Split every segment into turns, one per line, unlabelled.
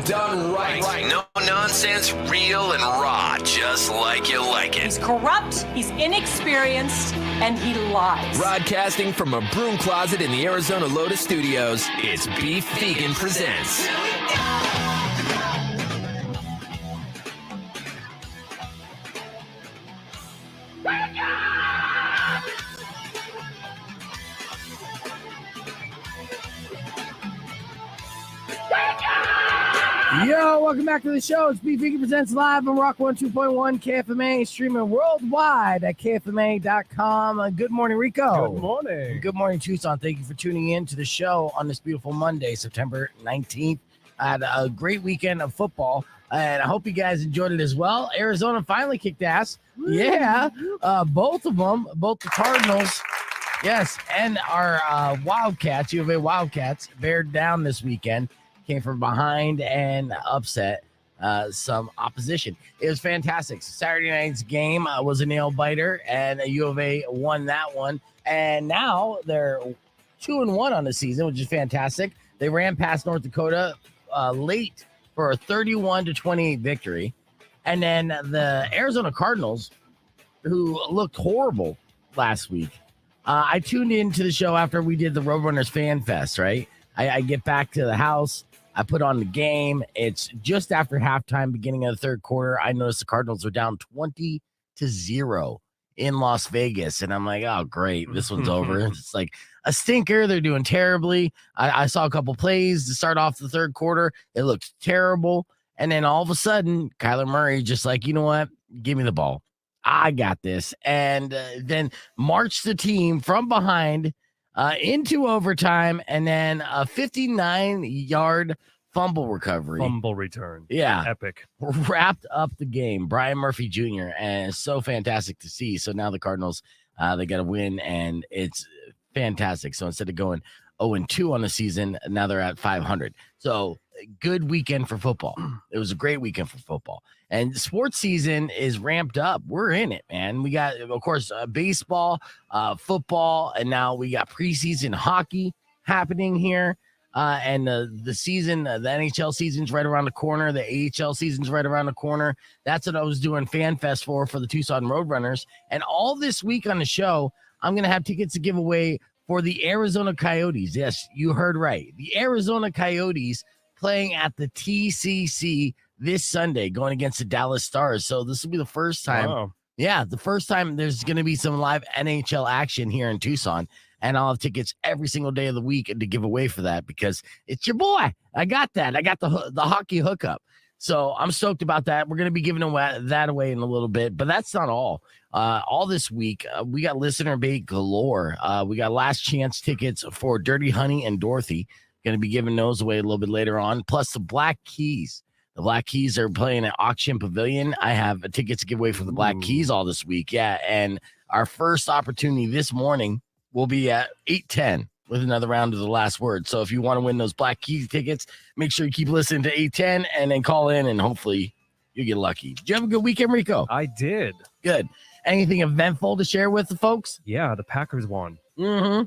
done right. No nonsense, real and raw, just like you like it.
He's corrupt, he's inexperienced, and he lies.
Broadcasting from a broom closet in the Arizona Lotus Studios, it's Beef Vegan Presents.
Yo, welcome back to the show. It's Beef Vegan Presents live on Rock 102.1 KFMA, streaming worldwide at KFMA.com. Good morning, Rico.
Good morning.
Good morning, Tucson. Thank you for tuning in to the show on this beautiful Monday, September 19th. I had a great weekend of football, and I hope you guys enjoyed it as well. Arizona finally kicked ass. Yeah, both of them, both the Cardinals, yes, and our Wildcats, U of A Wildcats, bared down this weekend. Came from behind and upset some opposition. It was fantastic. Saturday night's game was a nail biter, and U of A won that one. And now they're 2-1 on the season, which is fantastic. They ran past North Dakota late for a 31-28 victory. And then the Arizona Cardinals, who looked horrible last week. I tuned into the show after we did the Roadrunners Fan Fest, right? I get back to the house. I put on the game. It's just after halftime, beginning of the third quarter. I noticed the Cardinals are down 20-0 in Las Vegas. And I'm like, oh, great. This one's over. It's like a stinker. They're doing terribly. I saw a couple plays to start off the third quarter. It looked terrible. And then all of a sudden, Kyler Murray just like, you know what? Give me the ball. I got this. And then marched the team from behind into overtime, and then a 59-yard fumble recovery.
Fumble return.
Yeah.
Epic.
Wrapped up the game. Brian Murphy Jr., and it's so fantastic to see. So now the Cardinals, they got a win, and it's fantastic. So instead of going 0-2 on the season, now they're at 500. So good weekend for football. It was a great weekend for football. And sports season is ramped up. We're in it, man. We got, of course, baseball, football, and now we got preseason hockey happening here. And the season, the NHL season's right around the corner. The AHL season's right around the corner. That's what I was doing Fan Fest for the Tucson Roadrunners. And all this week on the show, I'm going to have tickets to give away for the Arizona Coyotes. Yes, you heard right. The Arizona Coyotes playing at the TCC this Sunday, going against the Dallas Stars. So this will be the first time.
Wow.
Yeah, the first time there's going to be some live NHL action here in Tucson. And I'll have tickets every single day of the week to give away for that because it's your boy. I got that. I got the hockey hookup. So I'm stoked about that. We're going to be giving that away in a little bit, but that's not all. All this week, we got listener bait galore. We got last chance tickets for Dirty Honey and Dorothy. Going to be giving those away a little bit later on. Plus the Black Keys. The Black Keys are playing at Auction Pavilion. I have tickets to give away for the Black Keys all this week. Yeah, and our first opportunity this morning will be at 8:10 with another round of the last word. So if you want to win those Black Keys tickets, make sure you keep listening to 8:10 and then call in and hopefully you get lucky. Did you have a good weekend, Rico?
I did.
Good. Anything eventful to share with the folks?
Yeah, the Packers won.
Mm-hmm.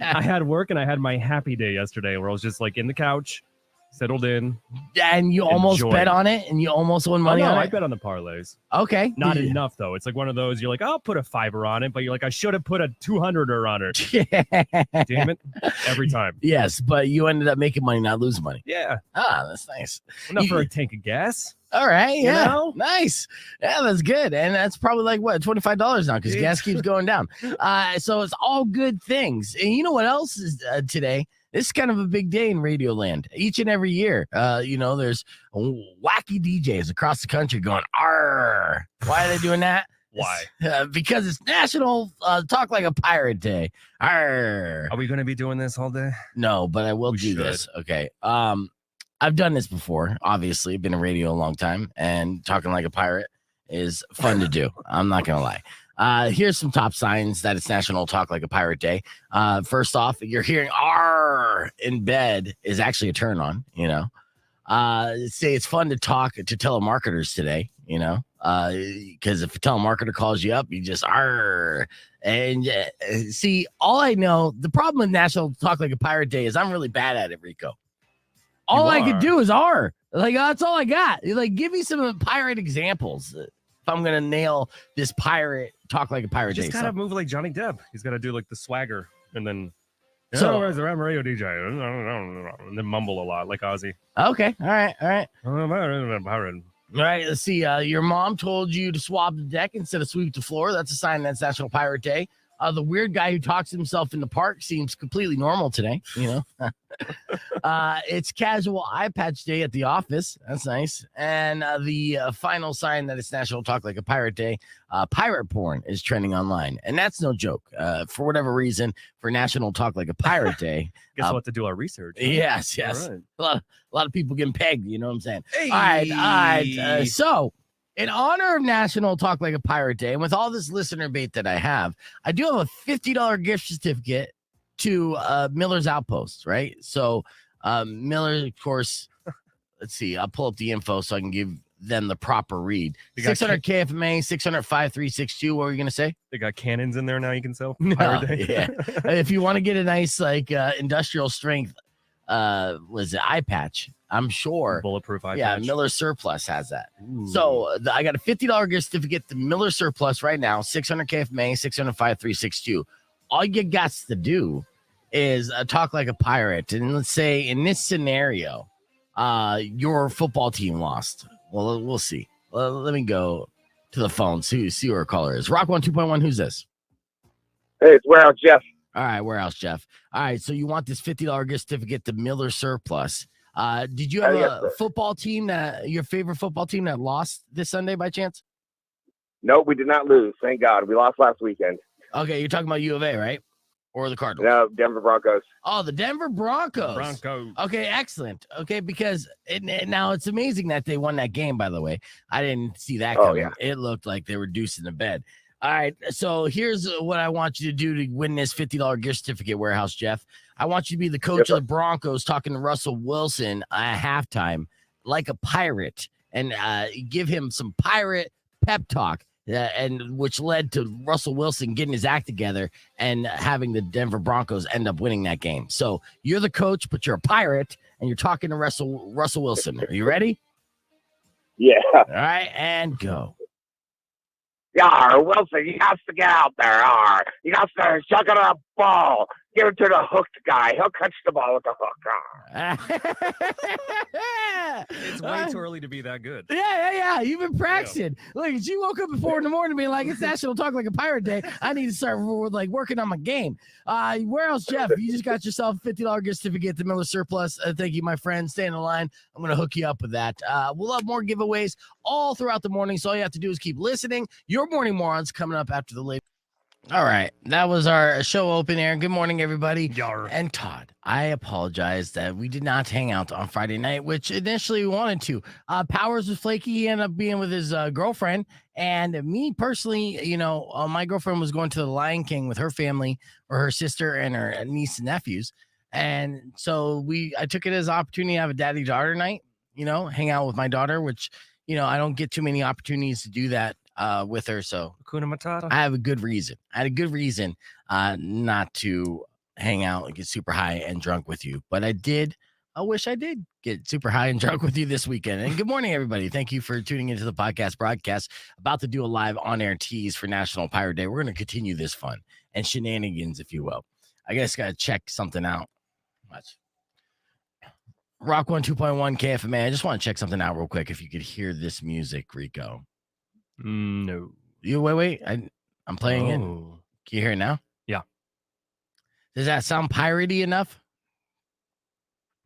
I had work and I had my happy day yesterday where I was just like in the couch, settled in.
And you almost bet on it and you almost won money on it?
I bet on the parlays.
Okay.
Not enough, though. It's like one of those, you're like, I'll put a $5 on it, but you're like, I should have put a 200er on it. Damn it. Every time.
Yes, but you ended up making money, not losing money.
Yeah.
Ah, that's nice.
Enough for a tank of gas.
All right. Yeah.
You know?
Nice. Yeah, that's good. And that's probably like, what, $25 now because gas keeps going down. So it's all good things. And you know what else is today? This is kind of a big day in Radio Land. Each and every year, there's wacky DJs across the country going, "Arr!" Why are they doing that?
Why?
Because it's National Talk Like a Pirate Day. Arr!
Are we going to be doing this all day?
No, but I will do this. Okay. I've done this before. Obviously, been in radio a long time, and talking like a pirate is fun to do. I'm not gonna lie. Here's some top signs that it's National Talk Like a Pirate Day. First off, you're hearing "R" in bed is actually a turn on. Say it's fun to talk to telemarketers today. Because if a telemarketer calls you up, you just "R." And see, all I know, the problem with National Talk Like a Pirate Day is I'm really bad at it, Rico. all I could do is R. Like, that's all I got. Like, give me some pirate examples. If I'm going to nail this pirate, talk like a pirate.
Just kind of move like Johnny Depp. He's got to do like the swagger and then.
So,
where's the radio DJ? And then mumble a lot like Ozzy.
Okay. All right.
Pirate.
All right, let's see. Your mom told you to swab the deck instead of sweep the floor. That's a sign that's National Pirate Day. The weird guy who talks to himself in the park seems completely normal today. It's casual eye patch day at the office. That's nice. And the final sign that it's National Talk Like a Pirate Day, pirate porn is trending online. And that's no joke. For whatever reason, for National Talk Like a Pirate Day.
Guess we'll have to do our research. Huh?
Yes.
Right.
A lot of people getting pegged. You know what I'm saying?
Hey.
All right. So, in honor of National Talk Like a Pirate Day, and with all this listener bait that I have, I do have a $50 gift certificate to Miller's Outpost, right? So Miller, of course, let's see. I'll pull up the info so I can give them the proper read. 600 KFMA, 600 5362. What were you going to say?
They got cannons in there now you can sell.
No, yeah. If you want to get a nice, like, industrial strength, was it eye patch? I'm sure.
Bulletproof eye patch.
Yeah, Miller Surplus has that.
Ooh.
So I got a $50 gift certificate to Miller Surplus right now, 600 KFMA, 600 5362. All you got to do is talk like a pirate. And let's say in this scenario, your football team lost. Well, we'll see. Let me go to the phone, see who our caller is. Rock 1, 2.1, who's this?
Hey, it's Warehouse Jeff.
All right, Warehouse Jeff. All right, so you want this $50 gift certificate to Miller Surplus. Did you have a football team your favorite football team that lost this Sunday by chance?
No, we did not lose. Thank God. We lost last weekend.
Okay, you're talking about U of A, right? Or the Cardinals?
No, Denver Broncos.
Oh, the Denver Broncos.
Broncos.
Okay, excellent. Okay, because now it's amazing that they won that game, by the way. I didn't see that coming.
Yeah.
It looked like they were deucing the bed. All right, so here's what I want you to do to win this $50 gift certificate, Warehouse Jeff. I want you to be the coach of the Broncos talking to Russell Wilson at halftime like a pirate and give him some pirate pep talk, and which led to Russell Wilson getting his act together and having the Denver Broncos end up winning that game. So you're the coach, but you're a pirate, and you're talking to Russell Wilson. Are you ready?
Yeah.
All right, and go.
Yar, Wilson, you got to get out there. Yar. You got to chuck it a ball. Give it to the hooked guy. He'll catch the ball with the hook.
It's way too early to be that good.
Yeah. You've been practicing. Look, she woke up at 4 a.m. being like, it's National Talk Like a Pirate Day. I need to start working on my game. Where else, Jeff? You just got yourself a $50 gift certificate to Miller Surplus. Thank you, my friend. Stay in the line. I'm going to hook you up with that. We'll have more giveaways all throughout the morning. So all you have to do is keep listening. Your Morning Morons coming up after the late. All right, that was our show open air. Good morning, everybody.
Yar.
And Todd, I apologize that we did not hang out on Friday night, which initially we wanted to. Powers was flaky. He ended up being with his girlfriend. And me personally, my girlfriend was going to the Lion King with her family or her sister and her niece and nephews. And so I took it as an opportunity to have a daddy-daughter night, hang out with my daughter, which, I don't get too many opportunities to do that with her. So
Hakuna Matata.
I have a good reason. Not to hang out and get super high and drunk with you. But I wish I did get super high and drunk with you this weekend. And good morning, everybody. Thank you for tuning into the podcast broadcast. About to do a live on-air tease for National Pirate Day. We're going to continue this fun and shenanigans, if you will. I guess got to check something out. Watch. Rock 1, 2.1 KFMA. I just want to check something out real quick. If you could hear this music, Rico.
No.
You wait. I'm playing it. Can you hear it now?
Yeah.
Does that sound piratey enough?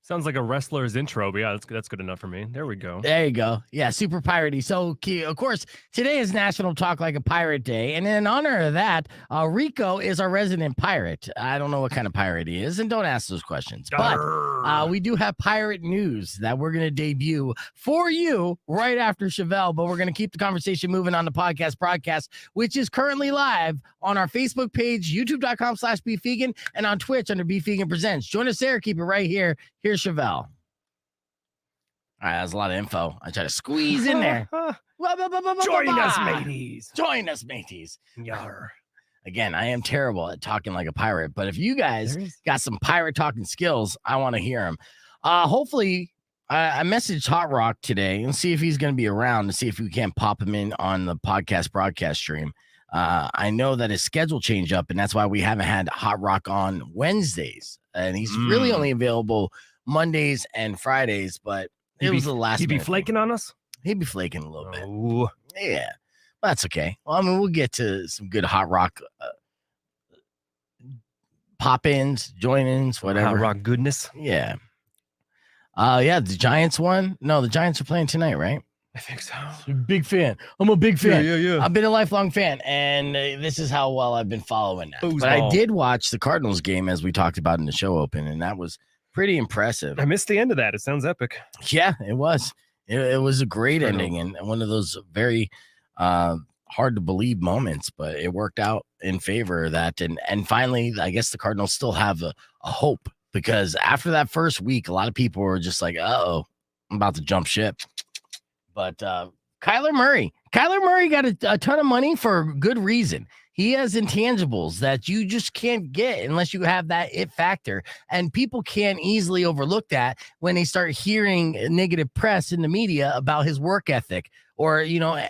Sounds like a wrestler's intro, but yeah, that's good enough for me. There we go.
There you go. Yeah, super piratey. So, of course, today is National Talk Like a Pirate Day. And in honor of that, Rico is our resident pirate. I don't know what kind of pirate he is, and don't ask those questions. But we do have pirate news that we're going to debut for you right after Chevelle. But we're going to keep the conversation moving on the podcast broadcast, which is currently live on our Facebook page, youtube.com/BeefVegan, and on Twitch under Beef Vegan Presents. Join us there. Keep it right here. Here's Chevelle. All right, that's a lot of info. I try to squeeze in there.
Join us, mateys.
Join us, mateys.
Yar.
Again, I am terrible at talking like a pirate, but if you guys got some pirate talking skills, I want to hear them. Hopefully, I messaged Hot Rock today and see if he's going to be around to see if we can't pop him in on the podcast broadcast stream. I know that his schedule changed up, and that's why we haven't had Hot Rock on Wednesdays. And he's really only available Mondays and Fridays, but it was the last.
He'd be flaking on us?
He'd be flaking a little bit.
Oh.
Yeah, well, that's okay. Well, I mean, we'll get to some good Hot Rock pop-ins, join-ins, whatever.
Hot Rock goodness.
Yeah. Yeah, the Giants won. No, the Giants are playing tonight, right?
I think so.
Big fan. I'm a big fan.
Yeah.
I've been a lifelong fan, and this is how well I've been following that. But I did watch the Cardinals game, as we talked about in the show open, and that was pretty impressive.
I missed the end of that. It sounds epic.
Yeah, it was. It was a great ending, and one of those very hard to believe moments, but it worked out in favor of that. And finally, I guess the Cardinals still have a hope, because after that first week, a lot of people were just like, uh-oh, I'm about to jump ship. But Kyler Murray got a ton of money for good reason. He has intangibles that you just can't get unless you have that it factor. And people can't easily overlook that when they start hearing negative press in the media about his work ethic or,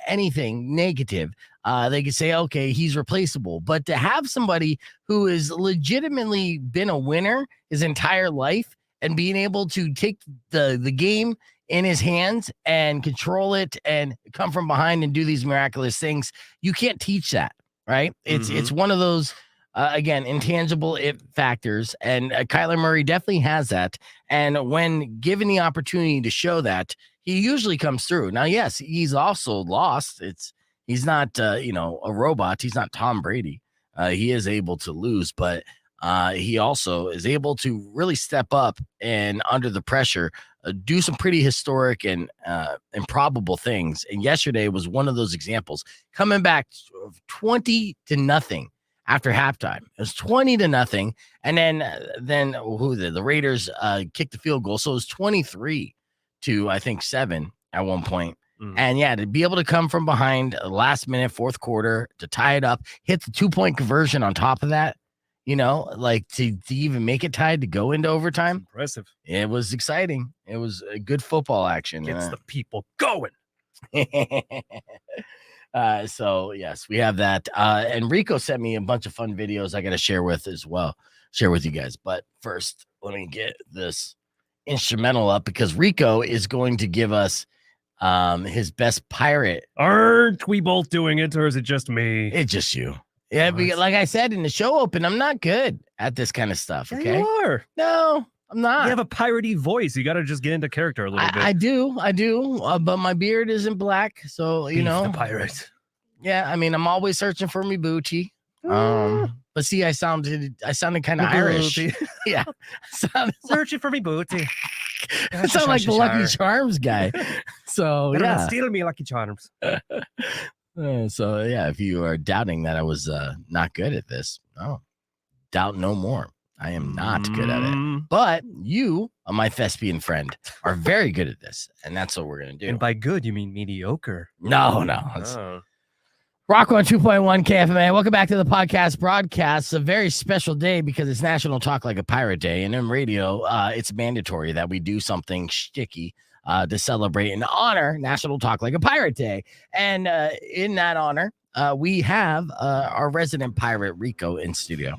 anything negative. They could say, okay, he's replaceable. But to have somebody who has legitimately been a winner his entire life and being able to take the game in his hands and control it and come from behind and do these miraculous things, you can't teach that, right? It's one of those, again, intangible it factors. And Kyler Murray definitely has that. And when given the opportunity to show that, he usually comes through. Now, yes, he's also lost. He's not, a robot. He's not Tom Brady. He is able to lose, but he also is able to really step up and under the pressure, do some pretty historic and improbable things. And yesterday was one of those examples, coming back 20-0 after halftime. It was 20-0. And then the Raiders kicked the field goal. So it was 23-7 at one point. And yeah, to be able to come from behind last minute, fourth quarter, to tie it up, hit the 2-point conversion on top of that, to even make it tied to go into overtime.
Impressive.
It was exciting. It was a good football action.
Gets the people going.
So yes, we have that. And Rico sent me a bunch of fun videos I got to share with you guys. But first, let me get this instrumental up, because Rico is going to give us his best pirate.
Aren't we both doing it, or is it just me?
It's just you. Yeah, like I said in the show open, I'm not good at this kind of stuff. Okay,
yeah, you are.
No, I'm not.
You have a piratey voice. You got to just get into character a little bit.
I do. But my beard isn't black, so
the pirate.
Yeah, I mean, I'm always searching for me booty. But see, I sounded kind of Irish. Yeah,
searching for me booty.
I sound like the Lucky Charms guy. So yeah,
steal me Lucky Charms.
So yeah, if you are doubting that I was not good at this, doubt no more. I am not good at it. But you, my thespian friend, are very good at this, and that's what we're gonna do.
And by good, you mean mediocre?
No. Rock 102.1 KFMA. Welcome back to the podcast broadcast. A very special day because it's National Talk Like a Pirate Day, and in radio, it's mandatory that we do something shticky to celebrate and honor National Talk Like a Pirate Day. And in that honor, we have our resident pirate Rico in studio,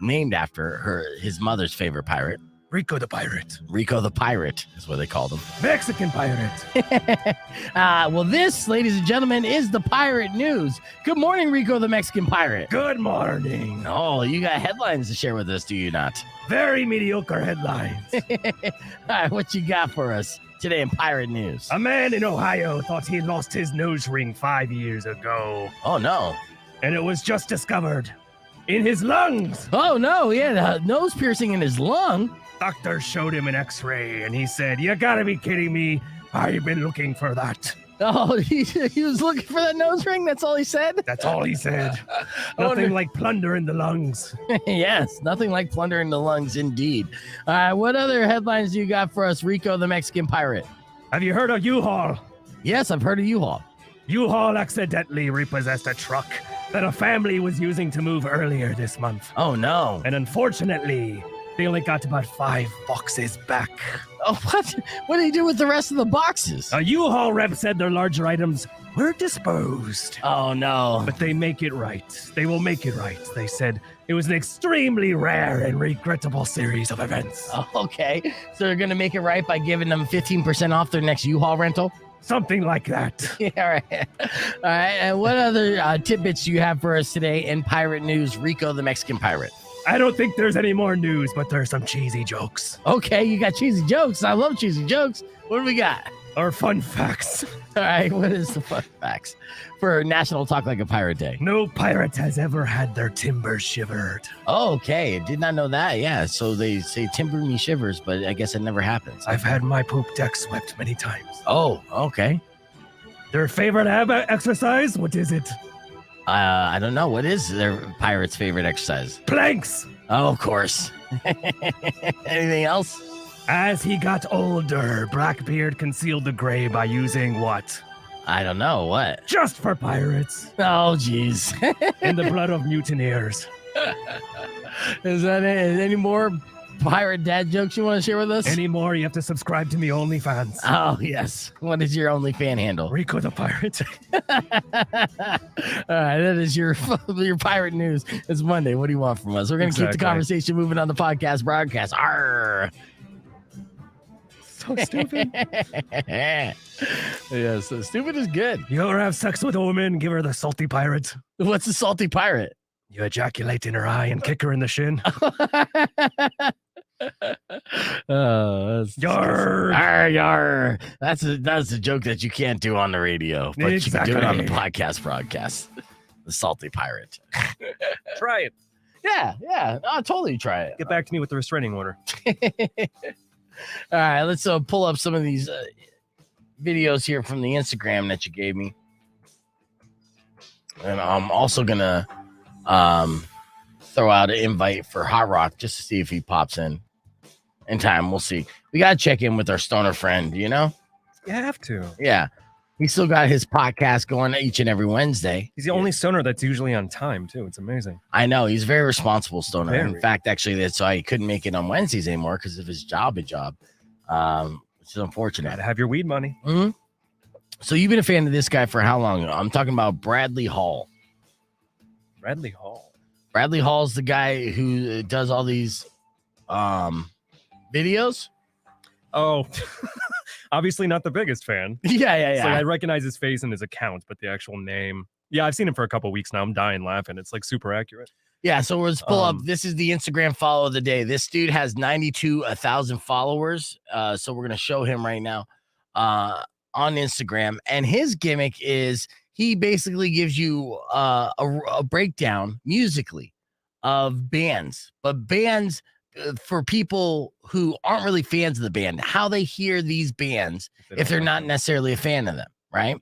named after his mother's favorite pirate.
Rico the Pirate.
Rico the Pirate is what they called him.
Mexican pirate.
Well, this, ladies and gentlemen, is the pirate news. Good morning, Rico the Mexican Pirate.
Good morning.
Oh, you got headlines to share with us, do you not?
Very mediocre headlines.
All right, what you got for us today in pirate news?
A man in Ohio thought he lost his nose ring 5 years ago.
Oh, no.
And it was just discovered in his lungs.
Oh, no. He had a nose piercing in his lung.
Doctor showed him an x-ray and he said, "You gotta be kidding me. I've been looking for that."
Oh, he was looking for that nose ring? That's all he said?
That's all he said. Nothing like plunder in the lungs.
Yes, nothing like plunder in the lungs, indeed. All right, what other headlines do you got for us, Rico the Mexican Pirate?
Have you heard of U-Haul?
Yes, I've heard of U-Haul.
U-Haul accidentally repossessed a truck that a family was using to move earlier this month.
Oh, no.
And unfortunately, They only got about 5 boxes back.
Oh, what? What do you do with the rest of the boxes?
A U-Haul rep said their larger items were disposed.
Oh, no.
But they make it right. They will make it right. They said it was an extremely rare and regrettable series of events.
Oh, okay. So they're going to make it right by giving them 15% off their next U-Haul rental?
Something like that.
Yeah, all right. All right. And what other tidbits do you have for us today in pirate news? Rico, the Mexican pirate.
I don't think there's any more news, but there's some cheesy jokes.
Okay, you got cheesy jokes. I love cheesy jokes. What do we got?
Or fun facts.
All right, what is the fun facts for National Talk Like a Pirate Day?
No pirate has ever had their timbers shivered.
Oh, okay. Did not know that. Yeah, so they say timber me shivers, but I guess it never happens.
I've had my poop deck swept many times.
Oh, okay.
Their favorite exercise? What is it?
I don't know. What is their pirate's favorite exercise?
Planks.
Oh, of course. Anything else?
As he got older, Blackbeard concealed the gray by using what?
I don't know. What?
Just for pirates.
Oh, jeez.
In the blood of mutineers.
Is that it? Is any more pirate dad jokes you want to share with us?
Any more, you have to subscribe to me OnlyFans.
Oh, yes. What is your OnlyFan handle?
Rico the Pirate.
All right, that is your pirate news. It's Monday. What do you want from us? We're going to keep the conversation moving on the podcast broadcast. Arr!
So stupid.
Yeah, so stupid is good.
You ever have sex with a woman, give her the salty pirate?
What's the salty pirate?
You ejaculate in her eye and kick her in the shin.
Oh,
Yarr.
Arr, yarr. That's a joke that you can't do on the radio, but
Exactly.
you can do it on the podcast broadcast. The salty pirate.
Try it.
Yeah. I'll totally try it.
Get back to me with the restraining order.
All right, let's pull up some of these videos here from the Instagram that you gave me. And I'm also going to throw out an invite for Hot Rock just to see if he pops in time. We'll see. We got to check in with our stoner friend, you know?
You have to.
Yeah. He's still got his podcast going each and every Wednesday.
He's the only stoner that's usually on time, too. It's amazing.
I know. He's a very responsible stoner.
Very.
In fact, actually, that's why he couldn't make it on Wednesdays anymore because of his job, which is unfortunate.
Gotta have your weed money.
Mm-hmm. So you've been a fan of this guy for how long? I'm talking about Bradley Hall.
Bradley Hall.
Bradley Hall's the guy who does all these videos.
Oh, obviously not the biggest fan.
Yeah.
It's like I recognize his face and his account, but the actual name. Yeah, I've seen him for a couple of weeks now. I'm dying laughing. It's like super accurate.
Yeah, so let's pull up. This is the Instagram follow of the day. This dude has 92,000 followers. So we're going to show him right now on Instagram. And his gimmick is he basically gives you a breakdown musically of bands, but bands for people who aren't really fans of the band, how they hear these bands if they're not necessarily a fan of them, right?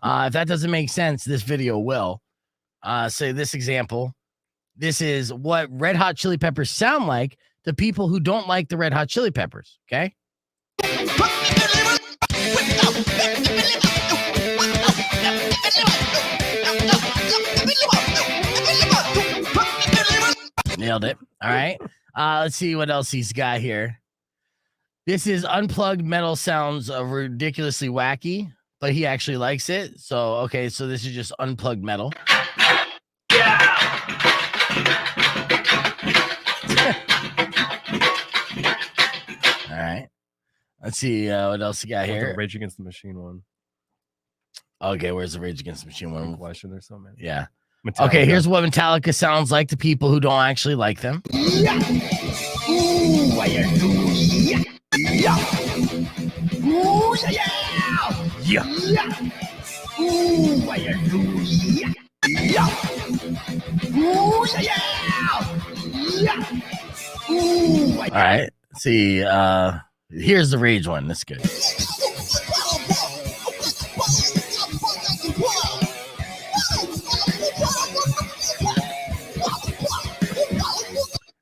If that doesn't make sense, this video will. Say this example. This is what Red Hot Chili Peppers sound like to people who don't like the Red Hot Chili Peppers, okay? Nailed it. All right. Let's see what else he's got here. This is unplugged metal sounds ridiculously wacky, but he actually likes it. So, okay, so this is just unplugged metal. All right. Let's see what else you got here.
The Rage Against the Machine one.
Okay, where's the Rage Against the Machine one?
Question. There's so many.
Yeah.
Metallica.
Okay, here's what Metallica sounds like to people who don't actually like them. All right. Let's see. Here's the Rage one. That's good.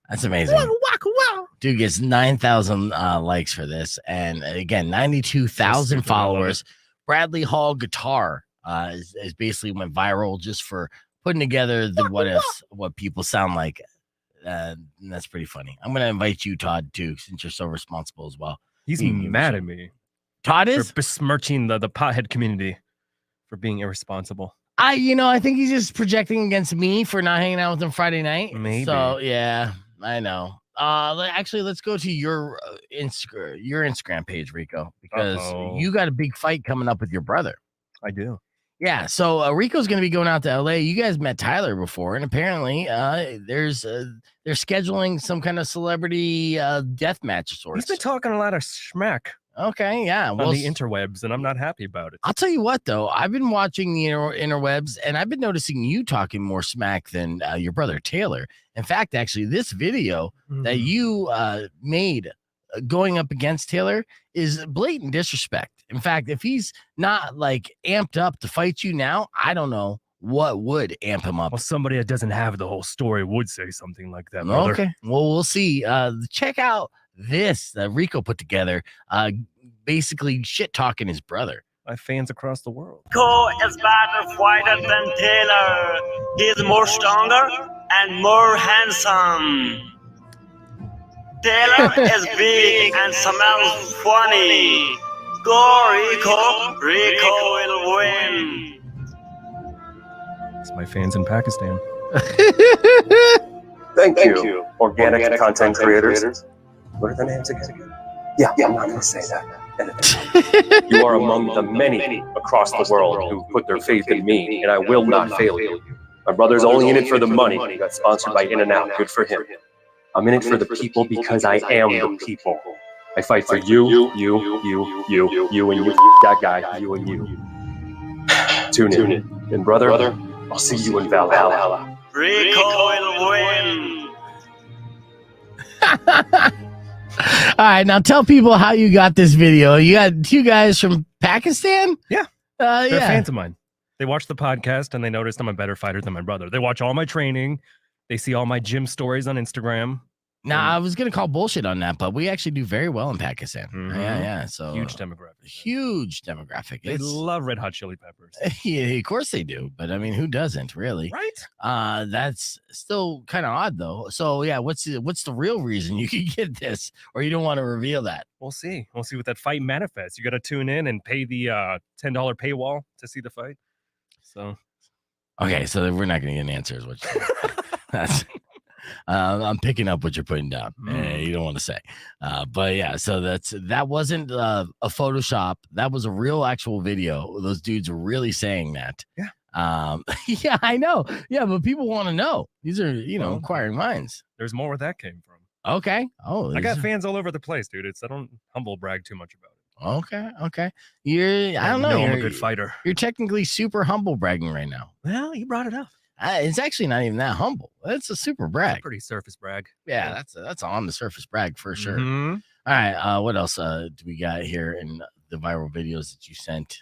That's amazing. Dude gets 9,000 likes for this. And again, 92,000 followers. Bradley Hall guitar is basically went viral just for putting together the what ifs, what people sound like And that's pretty funny. I'm going to invite you, Todd, too, since you're so responsible as well.
He's
You give
mad
a
at me
Todd
for
is?
besmirching the pothead community for being irresponsible.
I think he's just projecting against me for not hanging out with him Friday night.
Maybe.
So, yeah, I know. Actually, let's go to your Instagram page, Rico, because you got a big fight coming up with your brother.
I do.
Yeah, so Rico's going to be going out to LA. You guys met Tyler before, and apparently they're scheduling some kind of celebrity death match of sorts.
He's been talking a lot of schmack
Okay, yeah.
on the interwebs, and I'm not happy about it.
I'll tell you what, though. I've been watching the interwebs, and I've been noticing you talking more smack than your brother Taylor. In fact, actually, this video that you made going up against Taylor is blatant disrespect. In fact, if he's not like amped up to fight you now, I don't know what would amp him up.
Well, somebody that doesn't have the whole story would say something like that, brother.
Okay, well, we'll see. Check out this that Rico put together, basically shit talking his brother.
I have fans across the world.
Rico is better fighter than Taylor. He's more stronger and more handsome. Taylor is big and smells funny. Go Rico, Rico will win.
It's my fans in Pakistan.
Thank you, organic content creators. What are their names again? Yeah, I'm not going to say that. You are among the many across the world who put their faith in me, and I will not fail you. My brother's only in it for the money. He got sponsored by In-N-Out. Good for him. I'm in it for the people because I am the people. I fight for you, and you, that guy, you and you. Tune in. And brother, I'll see you in Valhalla.
Rico will win.
All right, now tell people how you got this video. You got two guys from Pakistan?
Yeah. They're
yeah.
fans of mine. They watch the podcast and they noticed I'm a better fighter than my brother. They watch all my training. They see all my gym stories on Instagram.
Now, I was going to call bullshit on that, but we actually do very well in Pakistan. Yeah. So
Huge demographic.
Huge demographic.
They love Red Hot Chili Peppers.
Yeah, of course they do. But I mean, who doesn't really?
Right?
That's still kind of odd though. So yeah, what's the real reason you could get this, or you don't want to reveal that?
We'll see. We'll see what that fight manifests. You got to tune in and pay the $10 paywall to see the fight. So,
okay, so we're not going to get an answer. Is what that's. I'm picking up what you're putting down. You don't want to say, but yeah. So that wasn't a Photoshop. That was a real actual video. Those dudes were really saying that.
Yeah.
Yeah, I know. Yeah, but people want to know. These are inquiring minds.
There's more where that came from.
Okay. Oh,
I got fans all over the place, dude. I don't humble brag too much about it.
Okay. I don't know.
I'm a good fighter.
You're technically super humble bragging right now.
Well, you brought it up.
It's actually not even that humble. It's a super brag.
Pretty surface brag.
Yeah, that's on the surface brag for sure.
Mm-hmm.
All right. What else do we got here in the viral videos that you sent?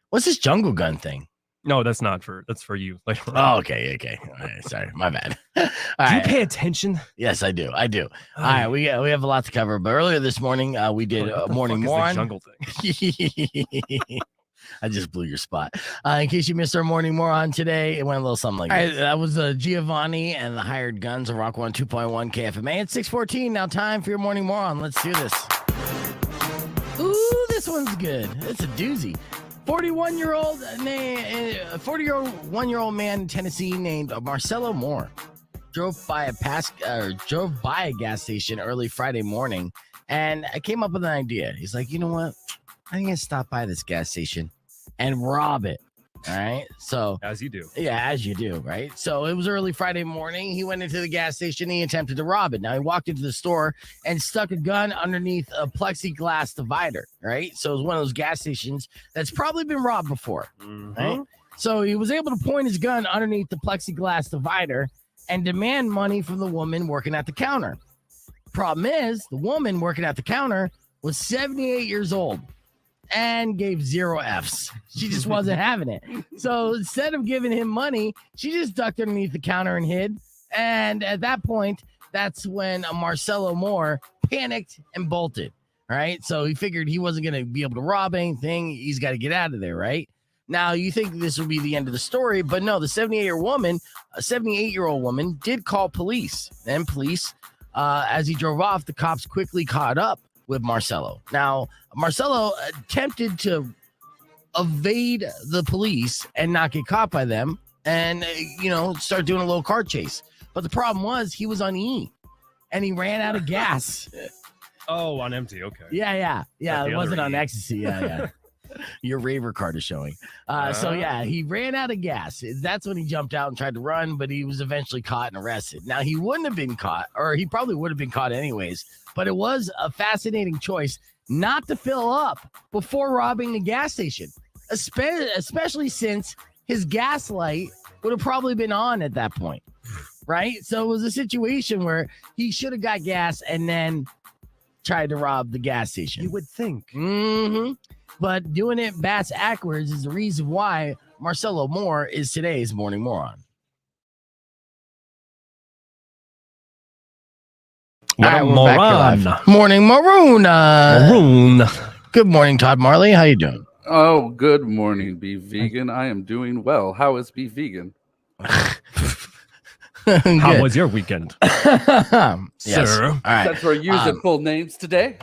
What's this jungle gun thing?
No, that's for you.
Oh, okay. All right, sorry, my bad.
Do you pay attention?
Yes, I do. All right, we have a lot to cover. But earlier this morning, we did morning moron.
Jungle thing.
I just blew your spot. In case you missed our morning moron today, it went a little something like this. That was Giovanni and the Hired Guns of Rock 102.1 KFMA at 6:14. Now time for your morning moron. Let's do this. Ooh, this one's good. It's a doozy. 41-year-old man in Tennessee named Marcelo Moore drove by a gas station early Friday morning and came up with an idea. He's like, you know what? I'm going to stop by this gas station and rob it. All right. So,
as you do.
Yeah, as you do. Right. So it was early Friday morning. He went into the gas station. He attempted to rob it. Now he walked into the store and stuck a gun underneath a plexiglass divider. Right. So it was one of those gas stations that's probably been robbed before.
Mm-hmm.
Right. So he was able to point his gun underneath the plexiglass divider and demand money from the woman working at the counter. Problem is, the woman working at the counter was 78 years old and gave 0 Fs. She just wasn't having it. So instead of giving him money, she just ducked underneath the counter and hid. And at that point, that's when Marcelo Moore panicked and bolted. All right. So he figured he wasn't going to be able to rob anything. He's got to get out of there. Right. Now, you think this would be the end of the story, but no, the 78-year-old woman did call police. And police, as he drove off, the cops quickly caught up with Marcelo. Now, Marcelo attempted to evade the police and not get caught by them and, start doing a little car chase. But the problem was he was on E and he ran out of gas.
Oh, on empty. Okay.
Yeah. It wasn't on
E.
ecstasy. Yeah. Your raver card is showing. So he ran out of gas. That's when he jumped out and tried to run, but he was eventually caught and arrested. Now, he wouldn't have been caught, or he probably would have been caught anyways, but it was a fascinating choice not to fill up before robbing the gas station, especially since his gas light would have probably been on at that point, right? So it was a situation where he should have got gas and then tried to rob the gas station.
You would think.
Mm-hmm. But doing it bass backwards is the reason why Marcelo Moore is today's Morning Moron.
What a moron.
Morning Maroon.
Maroon.
Good morning, Todd Marley. How you doing?
Oh, good morning, Be Vegan. I am doing well. How is Be Vegan?
How was your weekend,
yes.
sir?
All right.
Since we're using full names today.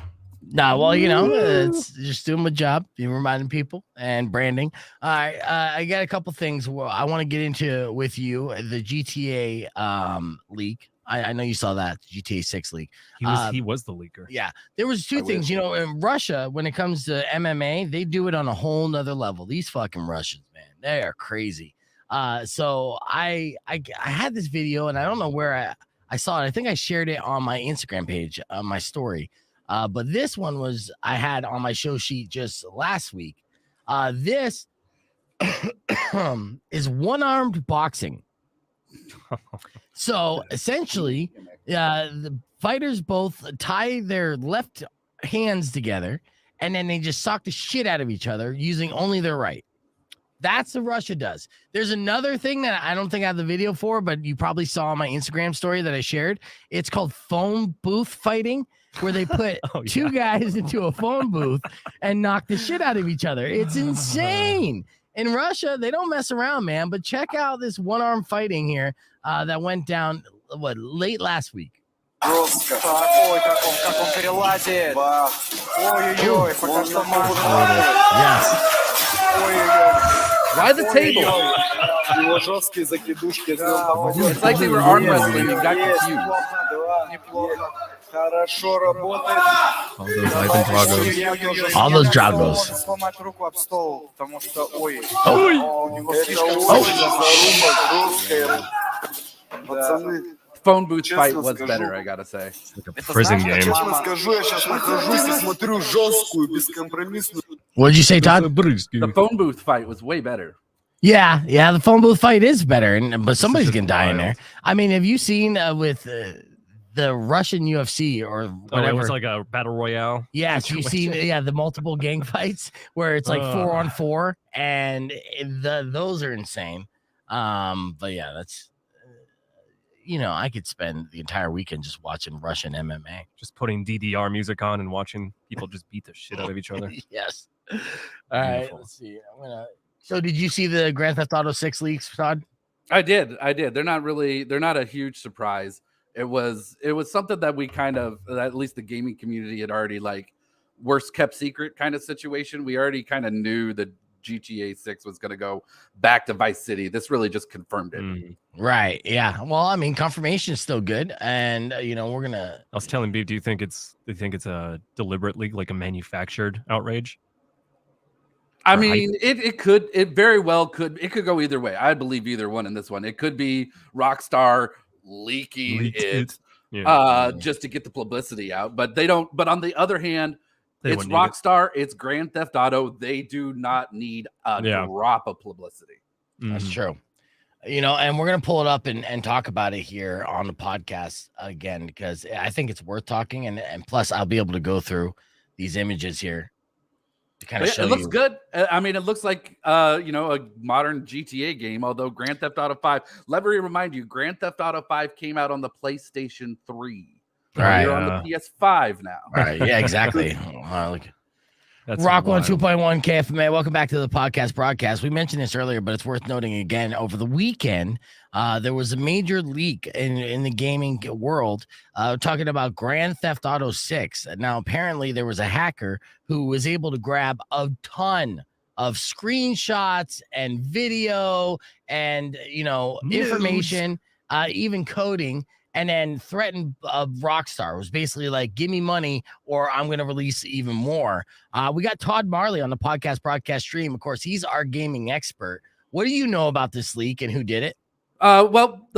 No, well, it's just doing my job, reminding people and branding. All right, I got a couple things I want to get into with you. The GTA leak. I know you saw that GTA 6 leak.
He was the leaker.
Yeah, there was two things. In Russia, when it comes to MMA, they do it on a whole nother level. These fucking Russians, man, they are crazy. So I had this video, and I don't know where I saw it. I think I shared it on my Instagram page, my story. But this one I had on my show sheet just last week. This is one-armed boxing. So essentially, the fighters both tie their left hands together, and then they just sock the shit out of each other using only their right. That's what Russia does. There's another thing that I don't think I have the video for, but you probably saw on my Instagram story that I shared. It's called phone booth fighting, where they put two guys into a phone booth and knock the shit out of each other. It's insane. In Russia, they don't mess around, man. But check out this one-arm fighting here that went down, late last week. Yes.
Why the table? It's like they were arm wrestling and got confused.
All those Dragos.
Phone booth fight was better, I gotta say.
It's like a prison game.
What'd you say, Todd?
The phone booth fight was way better.
Yeah, the phone booth fight is better, but somebody's gonna die in there. I mean, have you seen with the Russian UFC or whatever?
It was like a battle royale.
Yes, you see, the multiple gang fights where it's like 4-on-4, and those are insane. But yeah, that's I could spend the entire weekend just watching Russian MMA,
just putting DDR music on and watching people just beat the shit out of each other.
Yes. All right, let's see. So, did you see the Grand Theft Auto 6 leaks, Todd?
I did. They're not a huge surprise. It was something that we kind of, at least the gaming community, had already worst kept secret kind of situation. We already kind of knew that GTA 6 was going to go back to Vice City. This really just confirmed it.
Right. Yeah. Well, I mean, confirmation is still good. And, we're going to.
I was telling Beef, do you think it's a deliberately like a manufactured outrage?
I mean, it very well could. It could go either way. I believe either one in this one. It could be Rockstar leaking it just to get the publicity out, but they don't. But on the other hand, it's Rockstar, it's Grand Theft Auto. They do not need a drop of publicity.
That's true. And we're going to pull it up and talk about it here on the podcast again, because I think it's worth talking. And plus, I'll be able to go through these images here to kind of show you.
It looks good. I mean, it looks like, a modern GTA game, although Grand Theft Auto 5, let me remind you, Grand Theft Auto 5 came out on the PlayStation 3.
Right.
You're on the PS5 now.
Right. Yeah, exactly.
That's
Rock
wild.
102.1 KFMA. Welcome back to the podcast broadcast. We mentioned this earlier, but it's worth noting again. Over the weekend, there was a major leak in the gaming world talking about Grand Theft Auto 6. Now, apparently, there was a hacker who was able to grab a ton of screenshots and video and, information, even coding, and then threatened Rockstar. It was basically like, give me money or I'm going to release even more. We got Todd Marley on the podcast broadcast stream. Of course, he's our gaming expert. What do you know about this leak and who did it?
Well,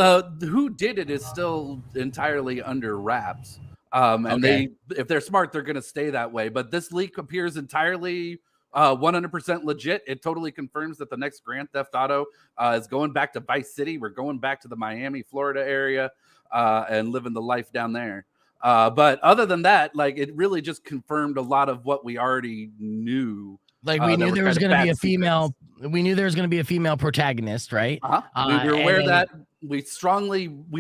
who did it is still entirely under wraps. And if they're smart, they're going to stay that way. But this leak appears entirely 100% legit. It totally confirms that the next Grand Theft Auto is going back to Vice City. We're going back to the Miami, Florida area. And living the life down there. But other than that, like, it really just confirmed a lot of what we already knew.
Like, we knew there was going to be a female. We knew there was going to be a female protagonist, right?
We were aware that we